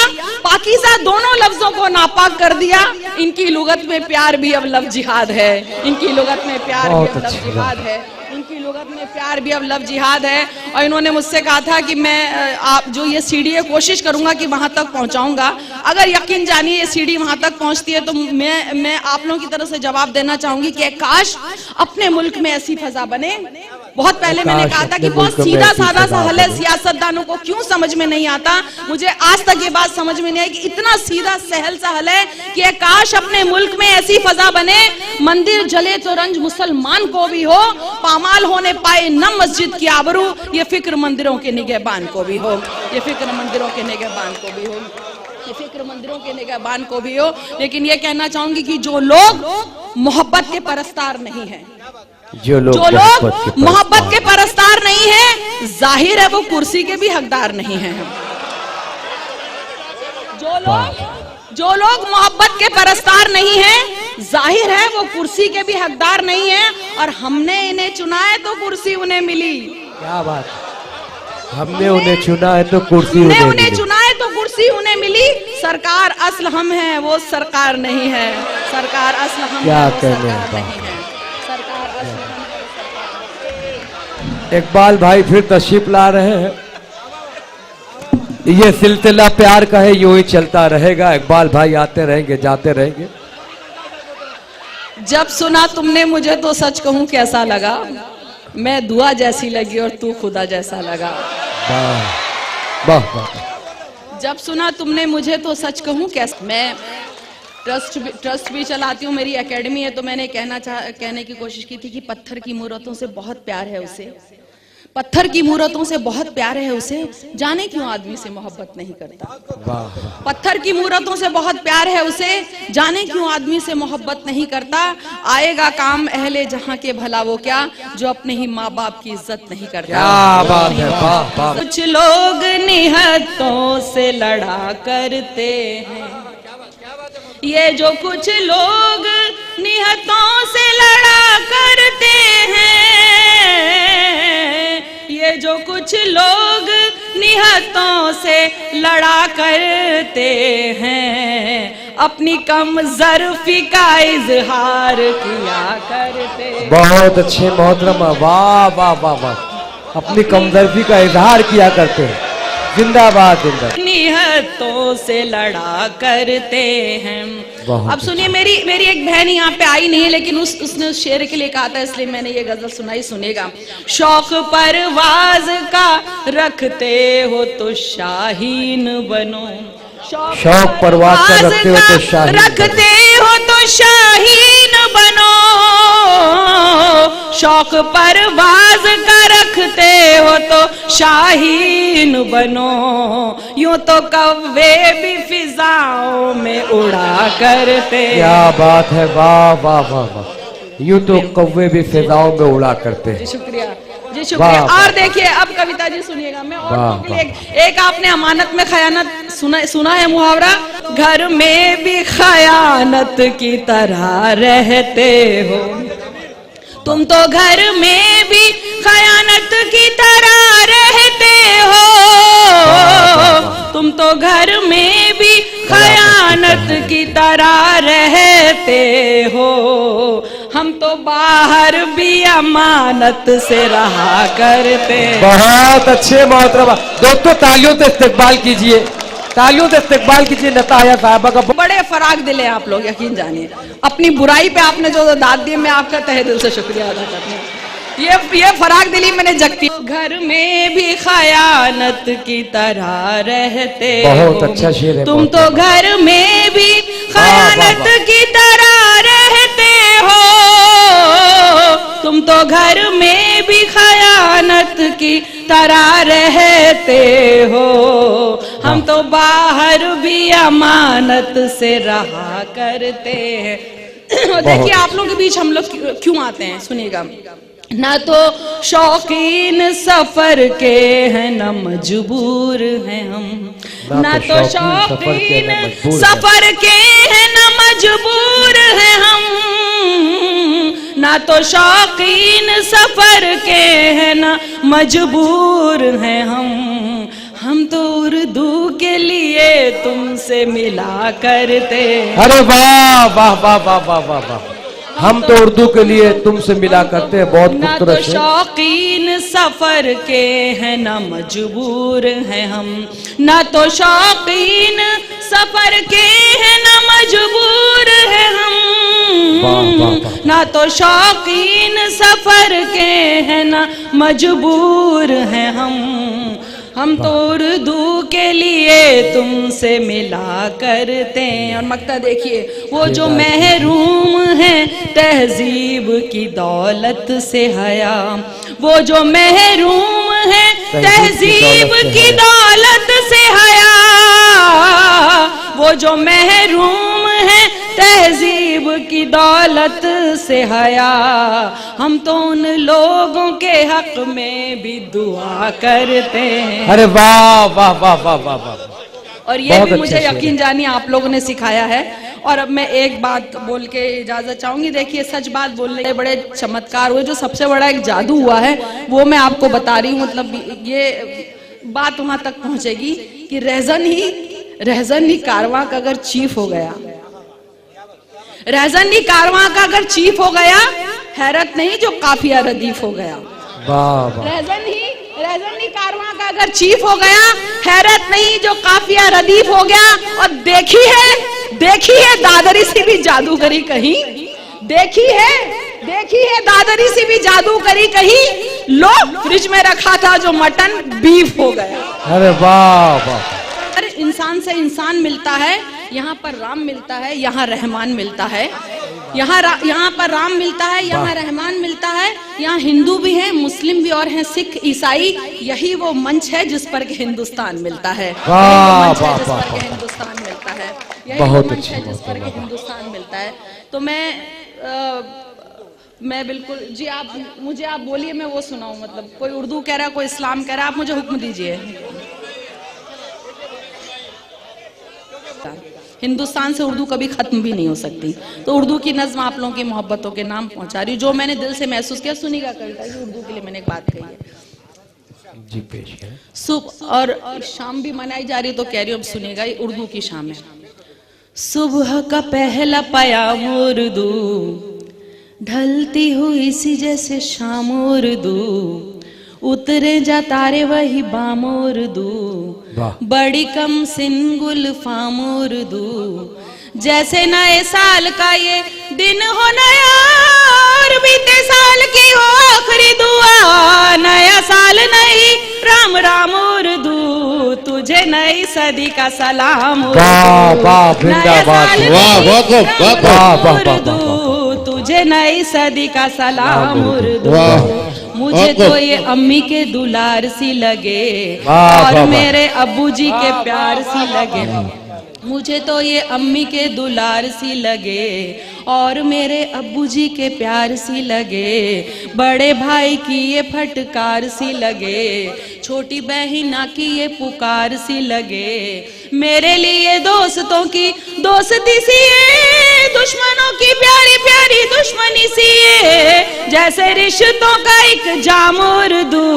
पाकीज़ा दोनों लफ्जों को नापाक कर दिया। इनकी लुगत में प्यार भी अब लव जिहाद है, इनकी लुगत में प्यार भी अब लव जिहाद है, इनकी लुगत में प्यार भी अब लव जिहाद है। और इन्होंने मुझसे कहा था कि मैं आप जो ये सीढ़ी है कोशिश करूंगा कि वहां तक पहुंचाऊंगा। अगर यकीन जानिए ये सीढ़ी वहां तक पहुंचती है तो मैं आप लोगों की तरफ से जवाब देना चाहूंगी कि काश अपने मुल्क में ऐसी फजा बने। बहुत पहले मैंने कहा था कि बहुत सीधा साधा सा हल है, सियासतदानों को क्यों समझ में नहीं आता। मुझे आज तक ये बात समझ में नहीं आई कि इतना सीधा सहल सा हल है कि काश अपने मुल्क में ऐसी फजा बने, मंदिर जले तो रंज मुसलमान को भी हो, पामाल होने पाए न मस्जिद की आबरू, ये फिक्र मंदिरों के निगहबान को भी हो, ये फिक्र मंदिरों के निगहबान को भी हो, ये फिक्र मंदिरों के निगहबान को भी हो। लेकिन ये कहना चाहूंगी कि जो लोग मोहब्बत के परस्तार नहीं है, जो लोग मोहब्बत के परस्तार नहीं है, जाहिर है वो कुर्सी के भी हकदार नहीं है। जो लोग मोहब्बत के परस्तार नहीं है, जाहिर है वो कुर्सी के भी हकदार नहीं है। और हमने इन्हें चुना है तो कुर्सी उन्हें मिली। क्या बात, हमने उन्हें चुना है तो कुर्सी उन्हें चुना है तो कुर्सी उन्हें मिली। सरकार असल हम हैं, वो सरकार नहीं है, सरकार असल हम क्या है, कहने नहीं है। इकबाल भाई फिर तशरीफ ला रहे हैं। ये सिलसिला प्यार का है, यूं ही चलता रहेगा। इकबाल भाई आते रहेंगे, जाते रहेंगे। जब सुना तुमने मुझे तो सच कहूं कैसा लगा, मैं दुआ जैसी लगी और तू खुदा जैसा लगा। वाह वाह। जब सुना तुमने मुझे तो सच कहूं कैसा। मैं ट्रस्ट भी चलाती हूँ, मेरी एकेडमी है, तो मैंने कहने की कोशिश की थी कि पत्थर की मूर्तों से बहुत प्यार है उसे, पत्थर की मूर्तों से बहुत प्यार है उसे, जाने क्यों आदमी से मोहब्बत नहीं करता। पत्थर की मूर्तों से बहुत प्यार है उसे, जाने क्यों आदमी से मोहब्बत नहीं करता। आएगा काम अहले जहां के भला वो क्या, जो अपने ही माँ बाप की इज्जत नहीं करता। क्या बात है, वाह वाह। कुछ लोग निहत्तों से लड़ा करते हैं, ये जो कुछ लोग निहत्तों से लड़ा करते हैं, ये जो कुछ लोग निहत्तों से लड़ा करते हैं, अपनी कम ज़र्फ़ी का इजहार किया करते। बहुत अच्छे मोहतरमा, वाह वाह वाह वाह। अपनी कमजोरी का इजहार किया करते हैं, जिंदाबाद जिंदाबाद। निहत्तों से लड़ा करते हैं। अब सुनिए, मेरी एक बहन यहाँ पे आई नहीं है, लेकिन उसने उस शेर के लिए कहा था, इसलिए मैंने ये गजल सुनाई, सुनेगा। शौक परवाज का रखते हो तो शाहीन बनो, शौक परवाज का रखते हो तो शाहीन रखते हो तो शाहीन बनो, शौक परवाज का रखते हो तो शाहीन बनो, यूं तो कव्वे भी फिजाओं में उड़ा करते। क्या बात है, वाह वाह वाह वाह, यूं तो कव्वे भी फिजाओं में उड़ा करते हैं। शुक्रिया जी, शुक्रिया। और देखिए अब कविता जी सुनिएगा, मैं औरतों के लिए एक आपने अमानत में खयानत सुना है मुहावरा, घर में भी खयानत की तरह रहते हो, तुम तो घर में भी खयानत की तरह रहते हो, तुम तो घर में भी खयानत की तरह रहते हो, हम तो बाहर भी अमानत से रहा करते। बहुत अच्छे मोहतरमा दोस्तों, तालियों से इस्तकबाल कीजिए, तालियों से इस्तकबाल कीजिए नताया साहबा का। बड़े फराग दिले आप लोग, यकीन जानिए। अपनी बुराई पे आपने जो दाद दी, मैं आपका तहे दिल से शुक्रिया अदा करती हूँ। ये फराग दिली मैंने जगती। घर में भी खयानत की तरह रहते हो, बहुत अच्छा शेर है, तुम तो घर में भी खयानत की तरह रहते हो, तुम तो घर में भी खयानत की तरह रहते हो, हम तो बाहर भी अमानत से रहा करते हैं। देखिए आप लोगों के बीच हम लोग क्यों आते हैं, सुनिएगा। ना तो शौकीन सफर के हैं, न मजबूर हैं हम, ना तो शौकीन सफर के हैं, न मजबूर हैं हम, ना तो शौकीन सफर के हैं, न मजबूर हैं हम तो उर्दू के लिए तुमसे मिला करते। अरे वाह वाह वाह वाह वाह वाह वाह, हम तो उर्दू के लिए तुमसे मिला करते हैं, बहुत खूबसूरत है। शौकीन सफर के हैं, न मजबूर हैं हम, ना तो शौकीन सफर के हैं, न मजबूर हैं हम, ना तो शौकीन सफर के हैं, न मजबूर हैं हम तो उर्दू के लिए तुमसे मिला करते हैं। और मक्ता देखिए, वो जो महरूम है तहजीब की दौलत से हया, वो जो महरूम है तहजीब की दौलत से हया, वो जो महरूम है तहजीब की दौलत से हया, हम तो उन लोगों के हक में भी दुआ करते हैं। अरे वाह वाह वाह वाह वाह वाह। और ये भी मुझे यकीन जानिए आप लोगों ने सिखाया है। और अब मैं एक बात बोल के इजाजत चाहूंगी। देखिए सच बात बोलने के बड़े चमत्कार हुए, जो सबसे बड़ा एक जादू हुआ है वो मैं आपको बता रही हूँ। मतलब ये बात वहां तक पहुंचेगी कि रहजन ही कारवां का अगर चीफ हो गया, रहजन ही कारवां का अगर चीफ हो गया, हैरत नहीं जो काफिया रदीफ हो गया। रहजन ही कारवां का अगर चीफ हो गया, हैरत नहीं जो काफिया रदीफ हो गया। और देखी है दादरी सी भी जादूगरी कहीं, देखी है दादरी सी भी जादूगरी कहीं, लो फ्रिज में रखा था जो मटन बीफ हो गया। अरे वाह वाह। अरे इंसान से इंसान मिलता है, यहाँ पर राम मिलता है, यहाँ रहमान मिलता है, यहाँ पर राम मिलता है, यहाँ रहमान मिलता है, यहाँ हिंदू भी हैं, मुस्लिम भी और हैं, सिख ईसाई। यही वो मंच है जिस पर हिंदुस्तान मिलता है, हिंदुस्तान मिलता है, यही वो मंच है जिस पर हिंदुस्तान मिलता है। तो मैं बिल्कुल जी, आप बोलिए, मैं वो सुनाऊं। मतलब कोई उर्दू कह रहा है, कोई इस्लाम कह रहा है, आप मुझे हुक्म दीजिए। हिंदुस्तान से उर्दू कभी खत्म भी नहीं हो सकती। तो उर्दू की नज्म आप लोगों की मोहब्बतों के नाम पहुंचा रही हूँ, जो मैंने दिल से महसूस किया। सुनिएगा कविता जी, उर्दू के लिए मैंने एक बात कही है जी, पेश है। सुबह और शाम भी मनाई जा रही है, तो कह रही हूँ अब सुनिएगा, ये उर्दू की शाम है। सुबह का पहला पयाम उर्दू, ढलती हुई सी जैसे शाम उर्दू, उतरे जा तारे वही बाम उर्दू, बड़ी कम सिंगुल फाम उर्दू, जैसे नए साल का ये दिन हो नया और बीते साल की हो आखिरी दुआ। नया साल नहीं राम राम उर्दू, तुझे नई सदी का सलाम उर्दू। नया साल नहीं उर्दू, तुझे नई सदी का सलाम उर्दू। मुझे तो ये अम्मी के दुलार सी लगे और मेरे अब्बू जी के प्यार सी लगे। मुझे तो ये अम्मी के दुलार सी लगे और मेरे अब्बू जी के प्यार सी लगे। बड़े भाई की ये फटकार सी लगे, छोटी बहना की ये पुकार सी लगे। मेरे लिए दोस्तों की दोस्ती सी है, दुश्मनों की प्यारी प्यारी दुश्मनी सी है। जैसे रिश्तों का एक जाम उर्दू,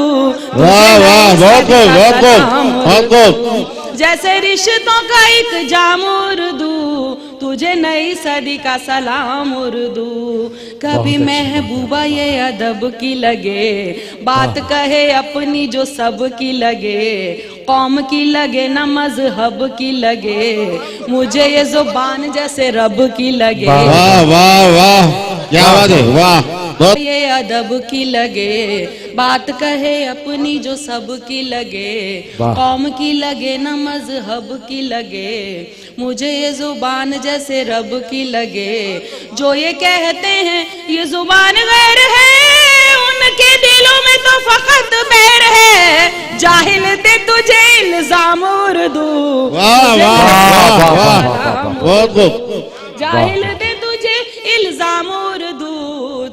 जैसे रिश्तों का एक जाम उर्दू, तुझे नई सदी का सलाम उर्दू। कभी महबूबा ये अदब की लगे, बात कहे अपनी जो सब की लगे। कौम की लगे न मजहब की लगे, मुझे ये जुबान जैसे रब की लगे। वाह वाह वाह, क्या बात है, वाह। ये अदब की लगे, बात कहे अपनी जो सब की लगे। कौम की लगे न मजहब की लगे, मुझे ये जुबान जैसे रब की लगे। जो ये कहते हैं ये जुबान गैर है, उनके दिलों में तो फकत बैर है। जाहिल दे तुझे इल्जाम उर्दू, जाहिल दे तुझे इल्जाम उर्दू,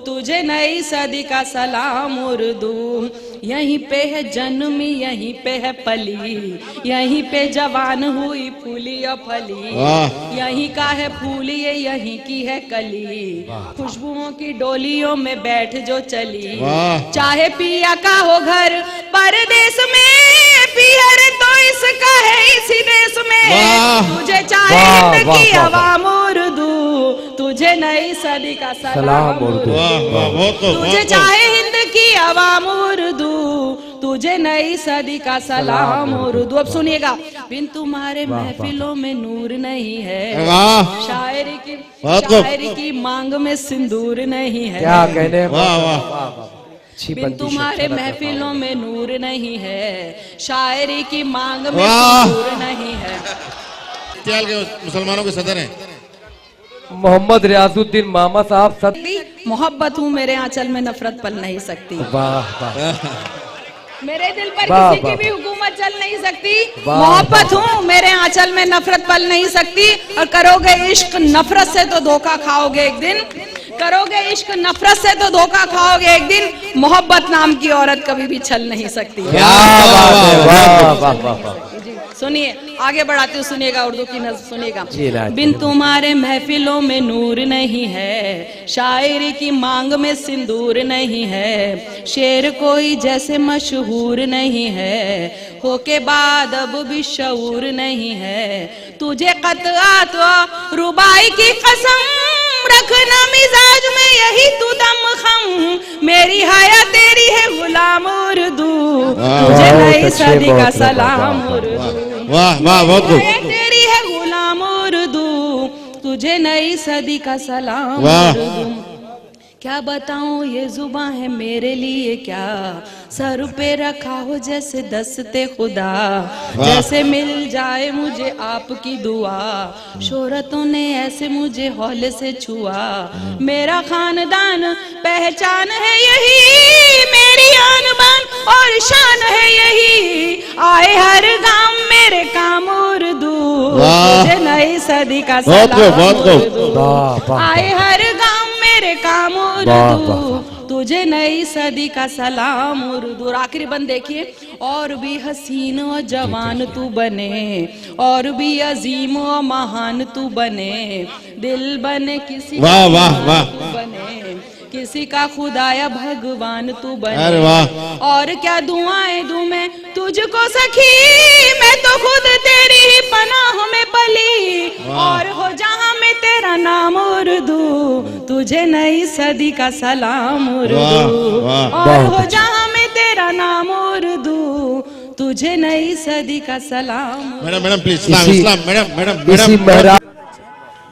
तुझे नई सदी का सलाम उर्दू। यहीं पे है जन्मी, यहीं पे है पली, यहीं पे जवान हुई फूली और फली। यहीं का है फूल ये यहीं की है कली, खुशबुओं की डोलियों में बैठ जो चली। चाहे पिया का हो घर परदेश में, पियर तो इसका है इसी देश में। तुझे चाहे हिंद की अवाम उर्दू, तुझे नई सदी का सलाम उर्दू। तुझे चाहे हिंद की अवाम उर्दू, तुझे नई सदी का सलाम उर्दू। अब सुनिएगा, बिन तुम्हारे महफिलों में नूर नहीं है, शायरी की मांग में सिंदूर नहीं है। क्या कहने, बिन तुम्हारे महफिलों में नूर नहीं है, शायरी की मांग में सिंदूर नहीं है। मुसलमानों के सदर हैं मोहम्मद रियाजुद्दीन मामा साहब। मोहब्बत हूँ मेरे आंचल में नफरत पल नहीं सकती। मेरे दिल पर वाह, किसी की भी हुकूमत चल नहीं सकती। मोहब्बत हूँ मेरे आंचल में नफरत पल नहीं सकती। और करोगे इश्क नफरत से तो धोखा खाओगे एक दिन, करोगे इश्क नफरत से तो धोखा खाओगे एक दिन। मोहब्बत नाम की औरत कभी भी छल नहीं सकती। सुनिए, आगे बढ़ाते हुए सुनिएगा, उर्दू की नज़्म सुनिएगा। बिन तुम्हारे महफिलों में नूर नहीं है, शायरी की मांग में सिंदूर नहीं है। शेर कोई जैसे मशहूर नहीं है, होके बाद अब भी शऊर नहीं है। तुझे क़त्आत व रुबाई की कसम, रखना मिजाज में यही तू दम खम। मेरी हया तेरी है गुलाम उर्दू, तुझे नई सदी का सलाम उर्दू। वाह वाह, बहुत खूब। तेरी है गुलाम उर्दू, तुझे नई सदी का सलाम उर्दू। क्या बताऊं ये जुबां है मेरे लिए क्या, सर पे रखा हो जैसे दस्ते खुदा। जैसे मिल जाए मुझे आपकी दुआ, शोहरतों ने ऐसे मुझे हौले से छुआ। मेरा खानदान पहचान है यही, मेरी आन बान और शान है यही। आए हर गांव मेरे काम उर्दू, तुझे नई सदी का सलाम उर्दू। आए हर गांव मेरे काम उर्दू, तुझे नई सदी का सलाम उर्दू। और आखिरी बंद देखिए, और भी हसीन और जवान तू बने, और भी अजीम और महान तू बने। दिल बने किसी वाह वाह वाह, बने किसी का खुदाया भगवान तू बने। अरे वाह। और क्या दुआएं दूं मैं तुझको सखी, मैं तो खुद तेरी ही पनाह में पली। और हो जहां में तेरा नाम उर्दू, तुझे नई सदी का सलाम उर्दू। और हो जहां में तेरा नाम उर्दू, तुझे नई सदी का सलाम। Madam madam please Islam Islam madam madam इसी मैडम महराज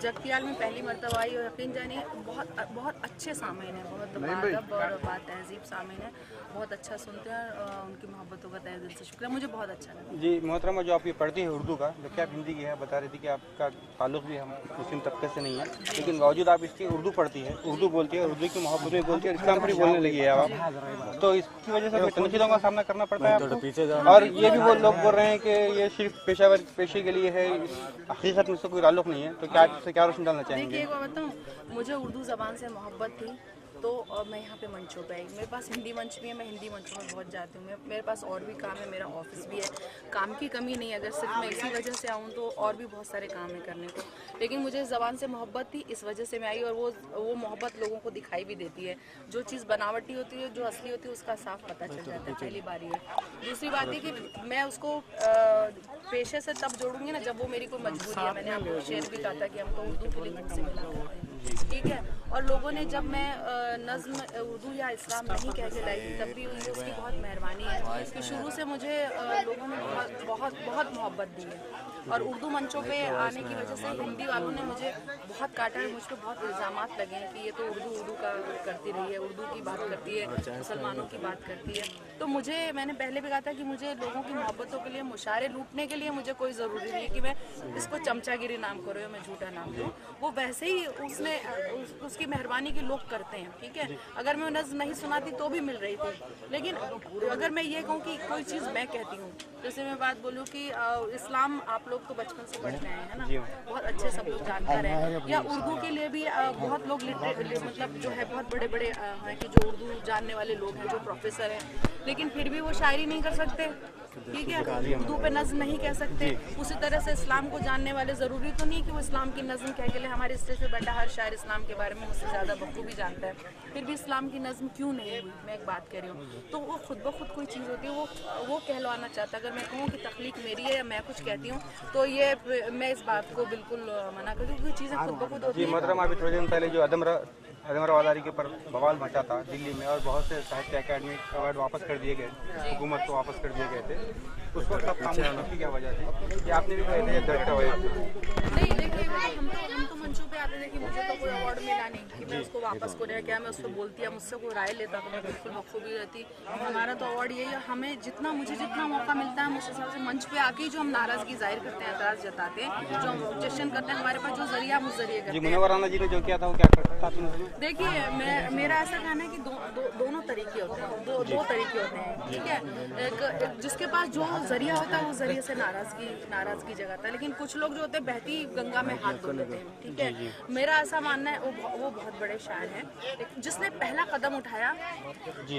जगतियाल में पहली मरतबा आई और यकीन जानिए बहुत बहुत अच्छे सामीन है, बहुत अदब और बात तहजीब सामीन है, बहुत अच्छा सुनते हैं और उनकी मोहब्बतों का तहे दिल से शुक्रिया, मुझे बहुत अच्छा लगा। जी मोहतरमा, जो आप ये पढ़ती है उर्दू का, जबकि आप हिंदी की है, बता रही थी कि आपका ताल्लुक भी हम मुस्लिम तबके से नहीं है, लेकिन बावजूद आप इसकी उर्दू पढ़ती है, उर्दू बोलती है, उर्दू की मोहब्बत में बोलती है, इस्लाम पर ही बोलने लगी है आप, तो इसकी वजह से तनकीदों का सामना करना पड़ता है आपको। और ये भी वो लोग बोल रहे हैं कि ये सिर्फ पेशावर पेशे के लिए है, हकीकत में इससे कोई ताल्लुक नहीं है, तो क्या इससे क्या रोशनी डालना चाहेंगे? देखिए एक बात बताऊँ, मुझे उर्दू ज़बान से मोहब्बत थी तो मैं यहाँ पे मंचों पे आई। मेरे पास हिंदी मंच भी है, मैं हिंदी मंचों में बहुत जाती हूँ, मेरे पास और भी काम है, मेरा ऑफिस भी है, काम की कमी नहीं है। अगर सिर्फ मैं इसी वजह से आऊँ तो और भी बहुत सारे काम है करने को, लेकिन मुझे ज़बान से मोहब्बत थी, इस वजह से मैं आई। और वो मोहब्बत लोगों को दिखाई भी देती है, जो चीज़ बनावटी होती है, जो असली होती है, उसका साफ पता चल जाता है, पहली बार ये। दूसरी बात है कि मैं उसको पेशे से तब जोड़ूंगी ना जब वो मेरी कोई मजबूरी है। मैंने आपको शेर भी कहा था कि हमको उर्दू फिल्म से मिला करते हैं, ठीक है। और लोगों ने जब मैं नज़्म उर्दू या इस्लाम नहीं कह के लाई तब भी ये उसकी बहुत मेहरबानी है कि शुरू से मुझे लोगों ने बहुत मोहब्बत दी है। और उर्दू मंचों पे आने की वजह से हिंदी वालों ने मुझे बहुत काटा है, मुझ पर बहुत इल्ज़ामात लगे हैं कि ये तो उर्दू का करती रही है, उर्दू की बात करती है, मुसलमानों की बात करती है। तो मुझे, मैंने पहले भी कहा था कि मुझे लोगों की मोहब्बतों के लिए, मुशारे लूटने के लिए मुझे कोई ज़रूरी नहीं है कि मैं इसको चमचागिरी नाम करूँ या मैं झूठा नाम करूँ। वो वैसे ही उसकी मेहरबानी के लोग करते हैं, ठीक है। अगर मैं नज़्म नहीं सुनाती तो भी मिल रही थी, लेकिन अगर मैं ये कहूँ कि कोई चीज़ मैं कहती हूँ, जैसे मैं बात बोलूँ कि इस्लाम आप लोग तो बचपन से पढ़ते हैं, है ना, बहुत अच्छे सब लोग जानकार हैं, या उर्दू के लिए भी बहुत लोग मतलब जो है बहुत बड़े बड़े हैं कि जो उर्दू जानने वाले लोग हैं, जो प्रोफेसर हैं, लेकिन फिर भी वो शायरी नहीं कर सकते, ठीक है, उर्दू पे नज़्म नहीं कह सकते। उसी तरह से इस्लाम को जानने वाले ज़रूरी तो नहीं कि वो इस्लाम की नज़्म कह के लिए। हमारे स्टेज पे बैठा हर शायर इस्लाम के बारे में मुझसे ज़्यादा बखूबी जानता है, फिर भी इस्लाम की नज़्म क्यों नहीं हुई, मैं एक बात कर रही हूँ। तो वो खुद ब खुद कोई चीज़ होती है, वो कहलवाना चाहता है। अगर मैं कहूँ कि तख्लीक मेरी है या मैं कुछ कहती हूँ तो ये मैं इस बात को बिल्कुल मना कर दूँ, क्योंकि चीज़ें खुद ब खुद होती हैं। मतलब अभी थोड़े दिन पहले जो अदमरा वादारी के ऊपर बवाल मचा था दिल्ली में, और बहुत से साहित्य अकादमी अवार्ड वापस कर दिए गए, हुकूमत को वापस कर दिए गए थे, उस वक्त आप खामोश की क्या वजह थी कि आपने भी कहे थे डायरेक्टर हुए? नहीं, देखिए हम तो मंचों पे आते थे कि मुझे तो कोई अवार्ड मिला नहीं कि मैं उसको वापस को रह क्या मैं उसको बोलती या मुझसे कोई राय लेता तो मैं बिल्कुल बखूबी रहती। हमारा तो अवार्ड यही है, हमें मुझे जितना मौका मिलता है हम उस हिसाब से मंच पे आके जो हम नाराज़गी जाहिर करते हैं, एतराज़ जताते हैं, जो हम ऑब्जेक्शन करते हैं, हमारे पास जो जरिया हम उस जरिए करते हैं। मुनव्वर राना जी ने जो किया था वो क्या करता था? देखिए मेरा ऐसा कहना है कि दोनों तरीके होते हैं, दो तरीके होते हैं, ठीक है। एक जिसके पास जो जरिया होता है वो जरिए से नाराजगी जगाता है, लेकिन कुछ लोग जो होते हैं बहती गंगा में हाथ धो लेते हैं, ठीक है। मेरा ऐसा मानना है वो बहुत बड़े शायर हैं, जिसने पहला कदम उठाया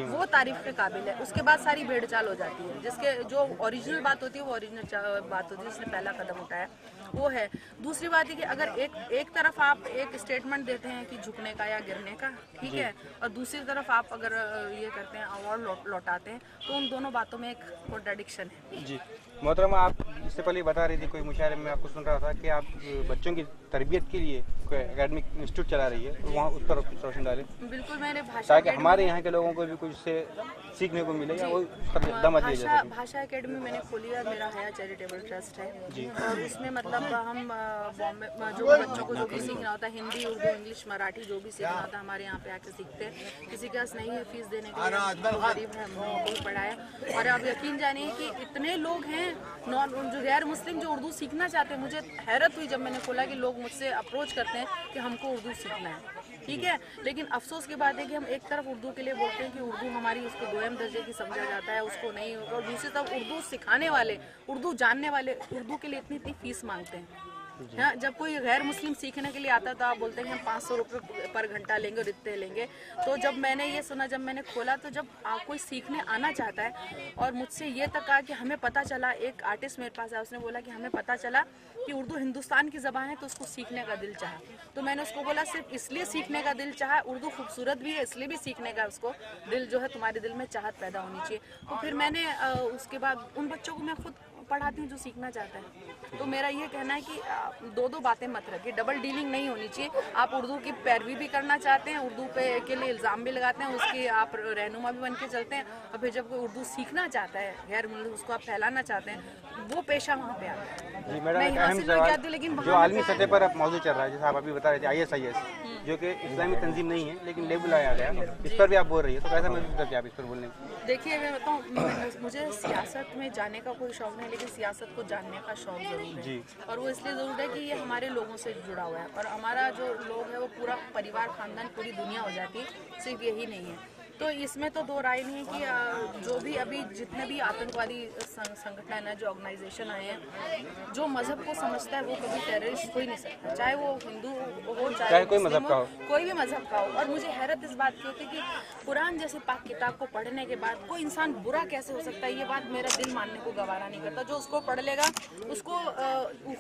वो तारीफ के काबिल है, उसके बाद सारी भेड़चाल हो जाती है। जिसके जो ओरिजिनल बात होती है वो ओरिजिनल बात होती है, जिसने पहला कदम उठाया वो है। दूसरी बात है कि अगर एक तरफ आप एक स्टेटमेंट देते हैं कि झुकने का या गिरने का, ठीक है, और दूसरी तरफ आप अगर ये करते हैं अवार्ड लौटाते हैं, तो उन दोनों बातों में एक कॉन्ट्रडिक्शन है। जी मोहतरमा, आप इससे पहले बता रही थी कोई मुशायरे में आपको सुन रहा था कि आप बच्चों की तरबियत के लिए कोई एकेडमिक इंस्टीट्यूट चला रही है, तो वहाँ उस पर रोशनी डालें। बिल्कुल, मैंने भाषा ताकि हमारे यहाँ के लोगों को भी कुछ से सीखने को मिले, या वो दम दिया जाए। भाषा एकेडमी मैंने खोली है, मेरा हया चैरिटेबल ट्रस्ट है जी, और उसमें मतलब हम बॉम्बे जो बच्चों को जो भी सीखना होता है, हिंदी, उर्दू, इंग्लिश, मराठी, जो भी सीखना होता है हमारे यहाँ पे आके सीखते हैं। किसी के पास नहीं है फीस देने के लिए, गरीब है, हमको पढ़ाया। और आप यकीन जानिए कि इतने लोग हैं जो गैर मुस्लिम जो उर्दू सीखना चाहते हैं। मुझे हैरत हुई जब मैंने खोला कि लोग मुझसे अप्रोच करते हैं कि हमको उर्दू सीखना है, ठीक है। लेकिन अफसोस की बात है कि हम एक तरफ उर्दू के लिए बोलते हैं कि उर्दू हमारी उसको दोयम दर्जे की समझा जाता है, उसको नहीं, और दूसरी तरफ उर्दू सिखाने वाले, उर्दू जानने वाले उर्दू के लिए इतनी फीस मांगते हैं। हाँ, जब कोई गैर मुस्लिम सीखने के लिए आता था आप बोलते हैं हम 500 रुपये पर घंटा लेंगे और इतने लेंगे। तो जब मैंने ये सुना, जब मैंने खोला, तो जब कोई सीखने आना चाहता है और मुझसे ये तक कहा कि हमें पता चला, एक आर्टिस्ट मेरे पास आया, उसने बोला कि हमें पता चला कि उर्दू हिंदुस्तान की ज़बान है तो उसको सीखने का दिल चाहा। तो मैंने उसको बोला सिर्फ इसलिए सीखने का दिल चाहा, उर्दू खूबसूरत भी है इसलिए भी सीखने का उसको दिल जो है, तुम्हारे दिल में चाहत पैदा होनी चाहिए। तो फिर मैंने उसके बाद उन बच्चों को मैं खुद पढ़ाती हूँ जो सीखना चाहता है। तो मेरा ये कहना है कि दो दो बातें मत रखिए, डबल डीलिंग नहीं होनी चाहिए। आप उर्दू की पैरवी भी करना चाहते हैं, उर्दू पे के लिए इल्ज़ाम भी लगाते हैं, उसकी आप रहनुमा भी बन के चलते हैं, और फिर जब कोई उर्दू सीखना चाहता है गैर मुल्क उसको आप फैलाना चाहते हैं, वो पेशा वहाँ पे आता है। जी मैडम, एक अहम सवाल, लेकिन जो आलमी सतह पर अब मौजूद चल रहा है, जैसे आप अभी बता रहे थे ISIS, जो कि इस्लामी तंजीम नहीं है लेकिन लेबल आया गया, इस पर भी आप बोल रही है, तो कैसा महसूस करते हैं आप इस पर बोलने? देखिए मैं बताऊँ, मुझे सियासत में जाने का कोई शौक नहीं, लेकिन सियासत को जानने का शौक जरूर है, और वो इसलिए ज़रूर है कि ये हमारे लोगों से जुड़ा हुआ है, और हमारा जो लोग है वो पूरा परिवार, खानदान, पूरी दुनिया हो जाती है, सिर्फ यही नहीं है। तो इसमें तो दो राय नहीं है कि जो भी अभी जितने भी आतंकवादी संगठन है, जो ऑर्गेनाइजेशन आए हैं, जो मजहब को समझता है वो कभी टेररिस्ट हो ही नहीं सकता, चाहे वो हिंदू हो चाहे कोई मजहब का हो, कोई भी मजहब का हो। और मुझे हैरत इस बात की होती है कि कुरान जैसी पाक किताब को पढ़ने के बाद कोई इंसान बुरा कैसे हो सकता है, ये बात मेरा दिल मानने को गवारा नहीं करता। जो उसको पढ़ लेगा उसको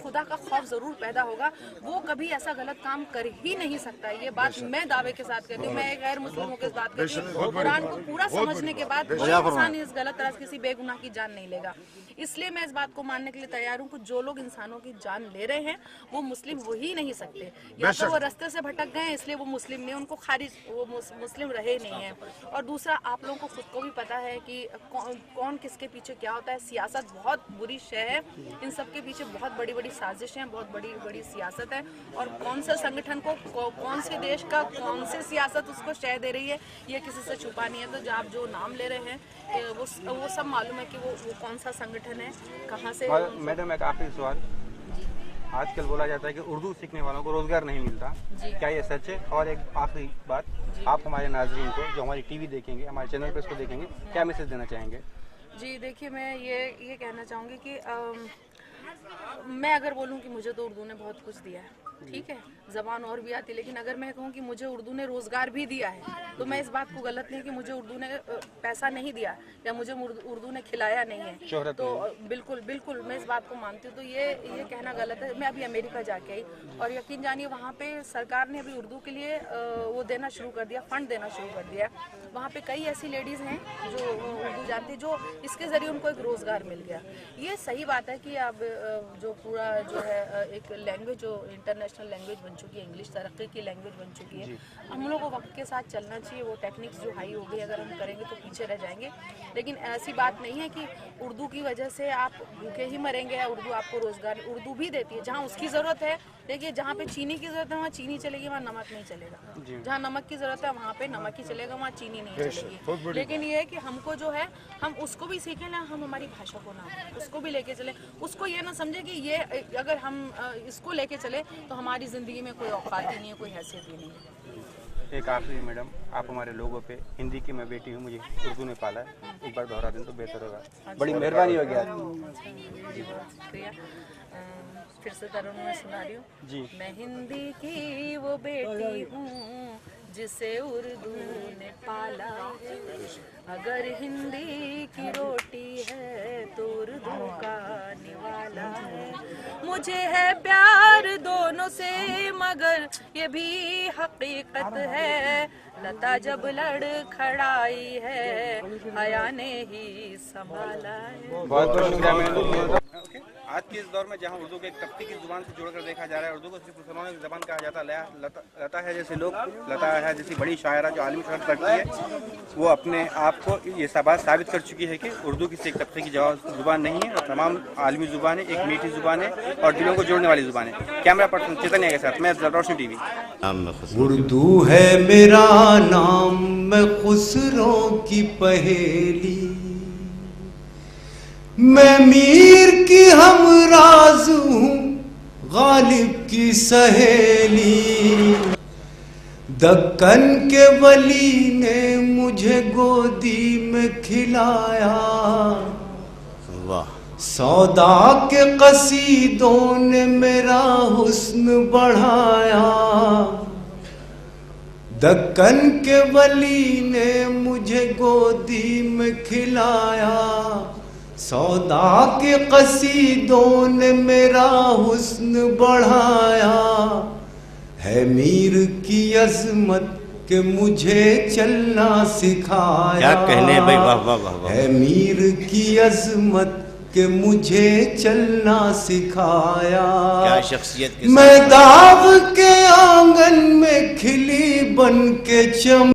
खुदा का खौफ जरूर पैदा होगा, वो कभी ऐसा गलत काम कर ही नहीं सकता। ये बात मैं दावे के साथ कहती हूँ, मैं एक गैर मुस्लिमों के बात करती हूँ। कुरान को पूरा समझने के बाद कोई इंसान इस गलत तरह से किसी बेगुनाह की जान नहीं लेगा। इसलिए मैं इस बात को मानने के लिए तैयार हूँ कि जो लोग इंसानों की जान ले रहे हैं वो मुस्लिम हो ही नहीं सकते, या तो वो रास्ते से भटक गए इसलिए वो मुस्लिम नहीं, उनको खारिज वो मुस्लिम रहे नहीं है। और दूसरा, आप लोगों को खुद को भी पता है कि कौन किसके पीछे क्या होता है। सियासत बहुत बुरी शय है, इन सब के पीछे बहुत बड़ी बड़ी साजिशें हैं, बहुत बड़ी बड़ी सियासत है, और कौन से संगठन को कौन से देश का कौन से सियासत उसको शय दे रही है ये किसी से छुपा नहीं है। तो जो आप जो नाम ले रहे हैं वो सब मालूम है कि वो कौन सा संगठन है, कहाँ से। मैडम एक आखिरी सवाल, आजकल बोला जाता है कि उर्दू सीखने वालों को रोजगार नहीं मिलता, क्या ये सच है? और एक आखिरी बात, आप हमारे नाजरीन को जो हमारी टीवी देखेंगे, हमारे चैनल पर इसको देखेंगे, क्या मैसेज देना चाहेंगे? जी देखिए, मैं ये कहना चाहूँगी कि मैं अगर बोलूँ कि मुझे तो उर्दू ने बहुत कुछ दिया है, ठीक है, ज़बान और भी आती है, लेकिन अगर मैं कहूँ कि मुझे उर्दू ने रोज़गार भी दिया है, तो मैं इस बात को गलत नहीं कि मुझे उर्दू ने पैसा नहीं दिया या मुझे उर्दू ने खिलाया नहीं है, तो बिल्कुल बिल्कुल मैं इस बात को मानती हूँ। तो ये कहना गलत है। मैं अभी अमेरिका जाके आई, और यकीन जानिए वहाँ पे सरकार ने अभी उर्दू के लिए वो देना शुरू कर दिया, फंड देना शुरू कर दिया। वहाँ पे कई ऐसी लेडीज़ हैं जो उर्दू जानती, जो इसके ज़रिए उनको एक रोज़गार मिल गया। ये सही बात है कि अब जो पूरा जो है एक लैंग्वेज जो इंटरनेशनल लैंग्वेज बन चुकी है, इंग्लिश तरक्की की लैंग्वेज बन चुकी है, हम लोग को वक्त के साथ चलना चाहिए। वो टेक्निक्स जो हाई हो गई अगर हम करेंगे तो पीछे रह जाएंगे, लेकिन ऐसी बात नहीं है कि उर्दू की वजह से आप भूखे ही मरेंगे या उर्दू आपको रोज़गार। उर्दू भी देती है जहाँ उसकी ज़रूरत है। देखिए, जहाँ पे चीनी की ज़रूरत है वहाँ चीनी चलेगी, वहाँ नमक नहीं चलेगा। जहाँ नमक की ज़रूरत है वहाँ पे नमक ही चलेगा, वहाँ चीनी नहीं चलेगी। लेकिन ये है कि हमको जो है हम उसको भी सीखें ना, हम हमारी भाषा को ना उसको भी लेके चले। उसको ये ना समझे कि ये अगर हम इसको लेके चले तो हमारी ज़िंदगी में कोई औकात ही नहीं है, कोई हैसियत ही नहीं है। एक आखिरी मैडम, आप हमारे लोगों पे हिंदी की मैं बेटी हूँ, मुझे उर्दू ने पाला है, एक बार दोहरा दें तो बेहतर होगा। बड़ी मेहरबानी होगी आज। जी बहुत शुक्रिया। फिर से तरुण में सुना रही हूँ जी। मैं हिंदी की वो बेटी हूँ जिसे उर्दू ने पाला है, अगर हिंदी की रोटी है तो उर्दू का निवाला है। मुझे है प्यार दोनों से मगर ये भी हकीकत है, लता जब लड़खड़ाई है हया ने ही संभाला है। बहुत बहुत शुक्रिया। आज के इस दौर में जहां उर्दू को एक तख्ती की जुबान से जोड़कर देखा जा रहा है, उर्दू को सिर्फ मुसलमानों की ज़बान कहा जाता है। लता है जैसे लोग, लता है जैसी बड़ी शायरा जो आलमी शहरत रखती है, वो अपने आप को ये बात साबित कर चुकी है कि उर्दू किसी एक तख्ते की जुबान नहीं है, और तमाम आलमी ज़ुबानें एक मीठी ज़ुबान है और दिलों को जोड़ने वाली ज़ुबान है। कैमरा पर्सन चेतन्या के साथ मैं रोशनी टीवी। उर्दू है मेरा नाम, मैं खुसरो की पहेली, मैं मीर की हमराज हूँ, गालिब की सहेली। दक्कन के वली ने मुझे गोदी में खिलाया, सौदा के कसीदों ने मेरा हुस्न बढ़ाया। दक्कन के वली ने मुझे गोदी में खिलाया, सौदा के कसीदों ने मेरा हुस्न बढ़ाया। है मीर की अजमत के मुझे चलना सिखाया, क्या कहने भाई, वाह वाह वाह। है मीर की अजमत कि मुझे चलना सिखाया। क्या शख्सियत के मैं दाव के आंगन में खिली बन के चम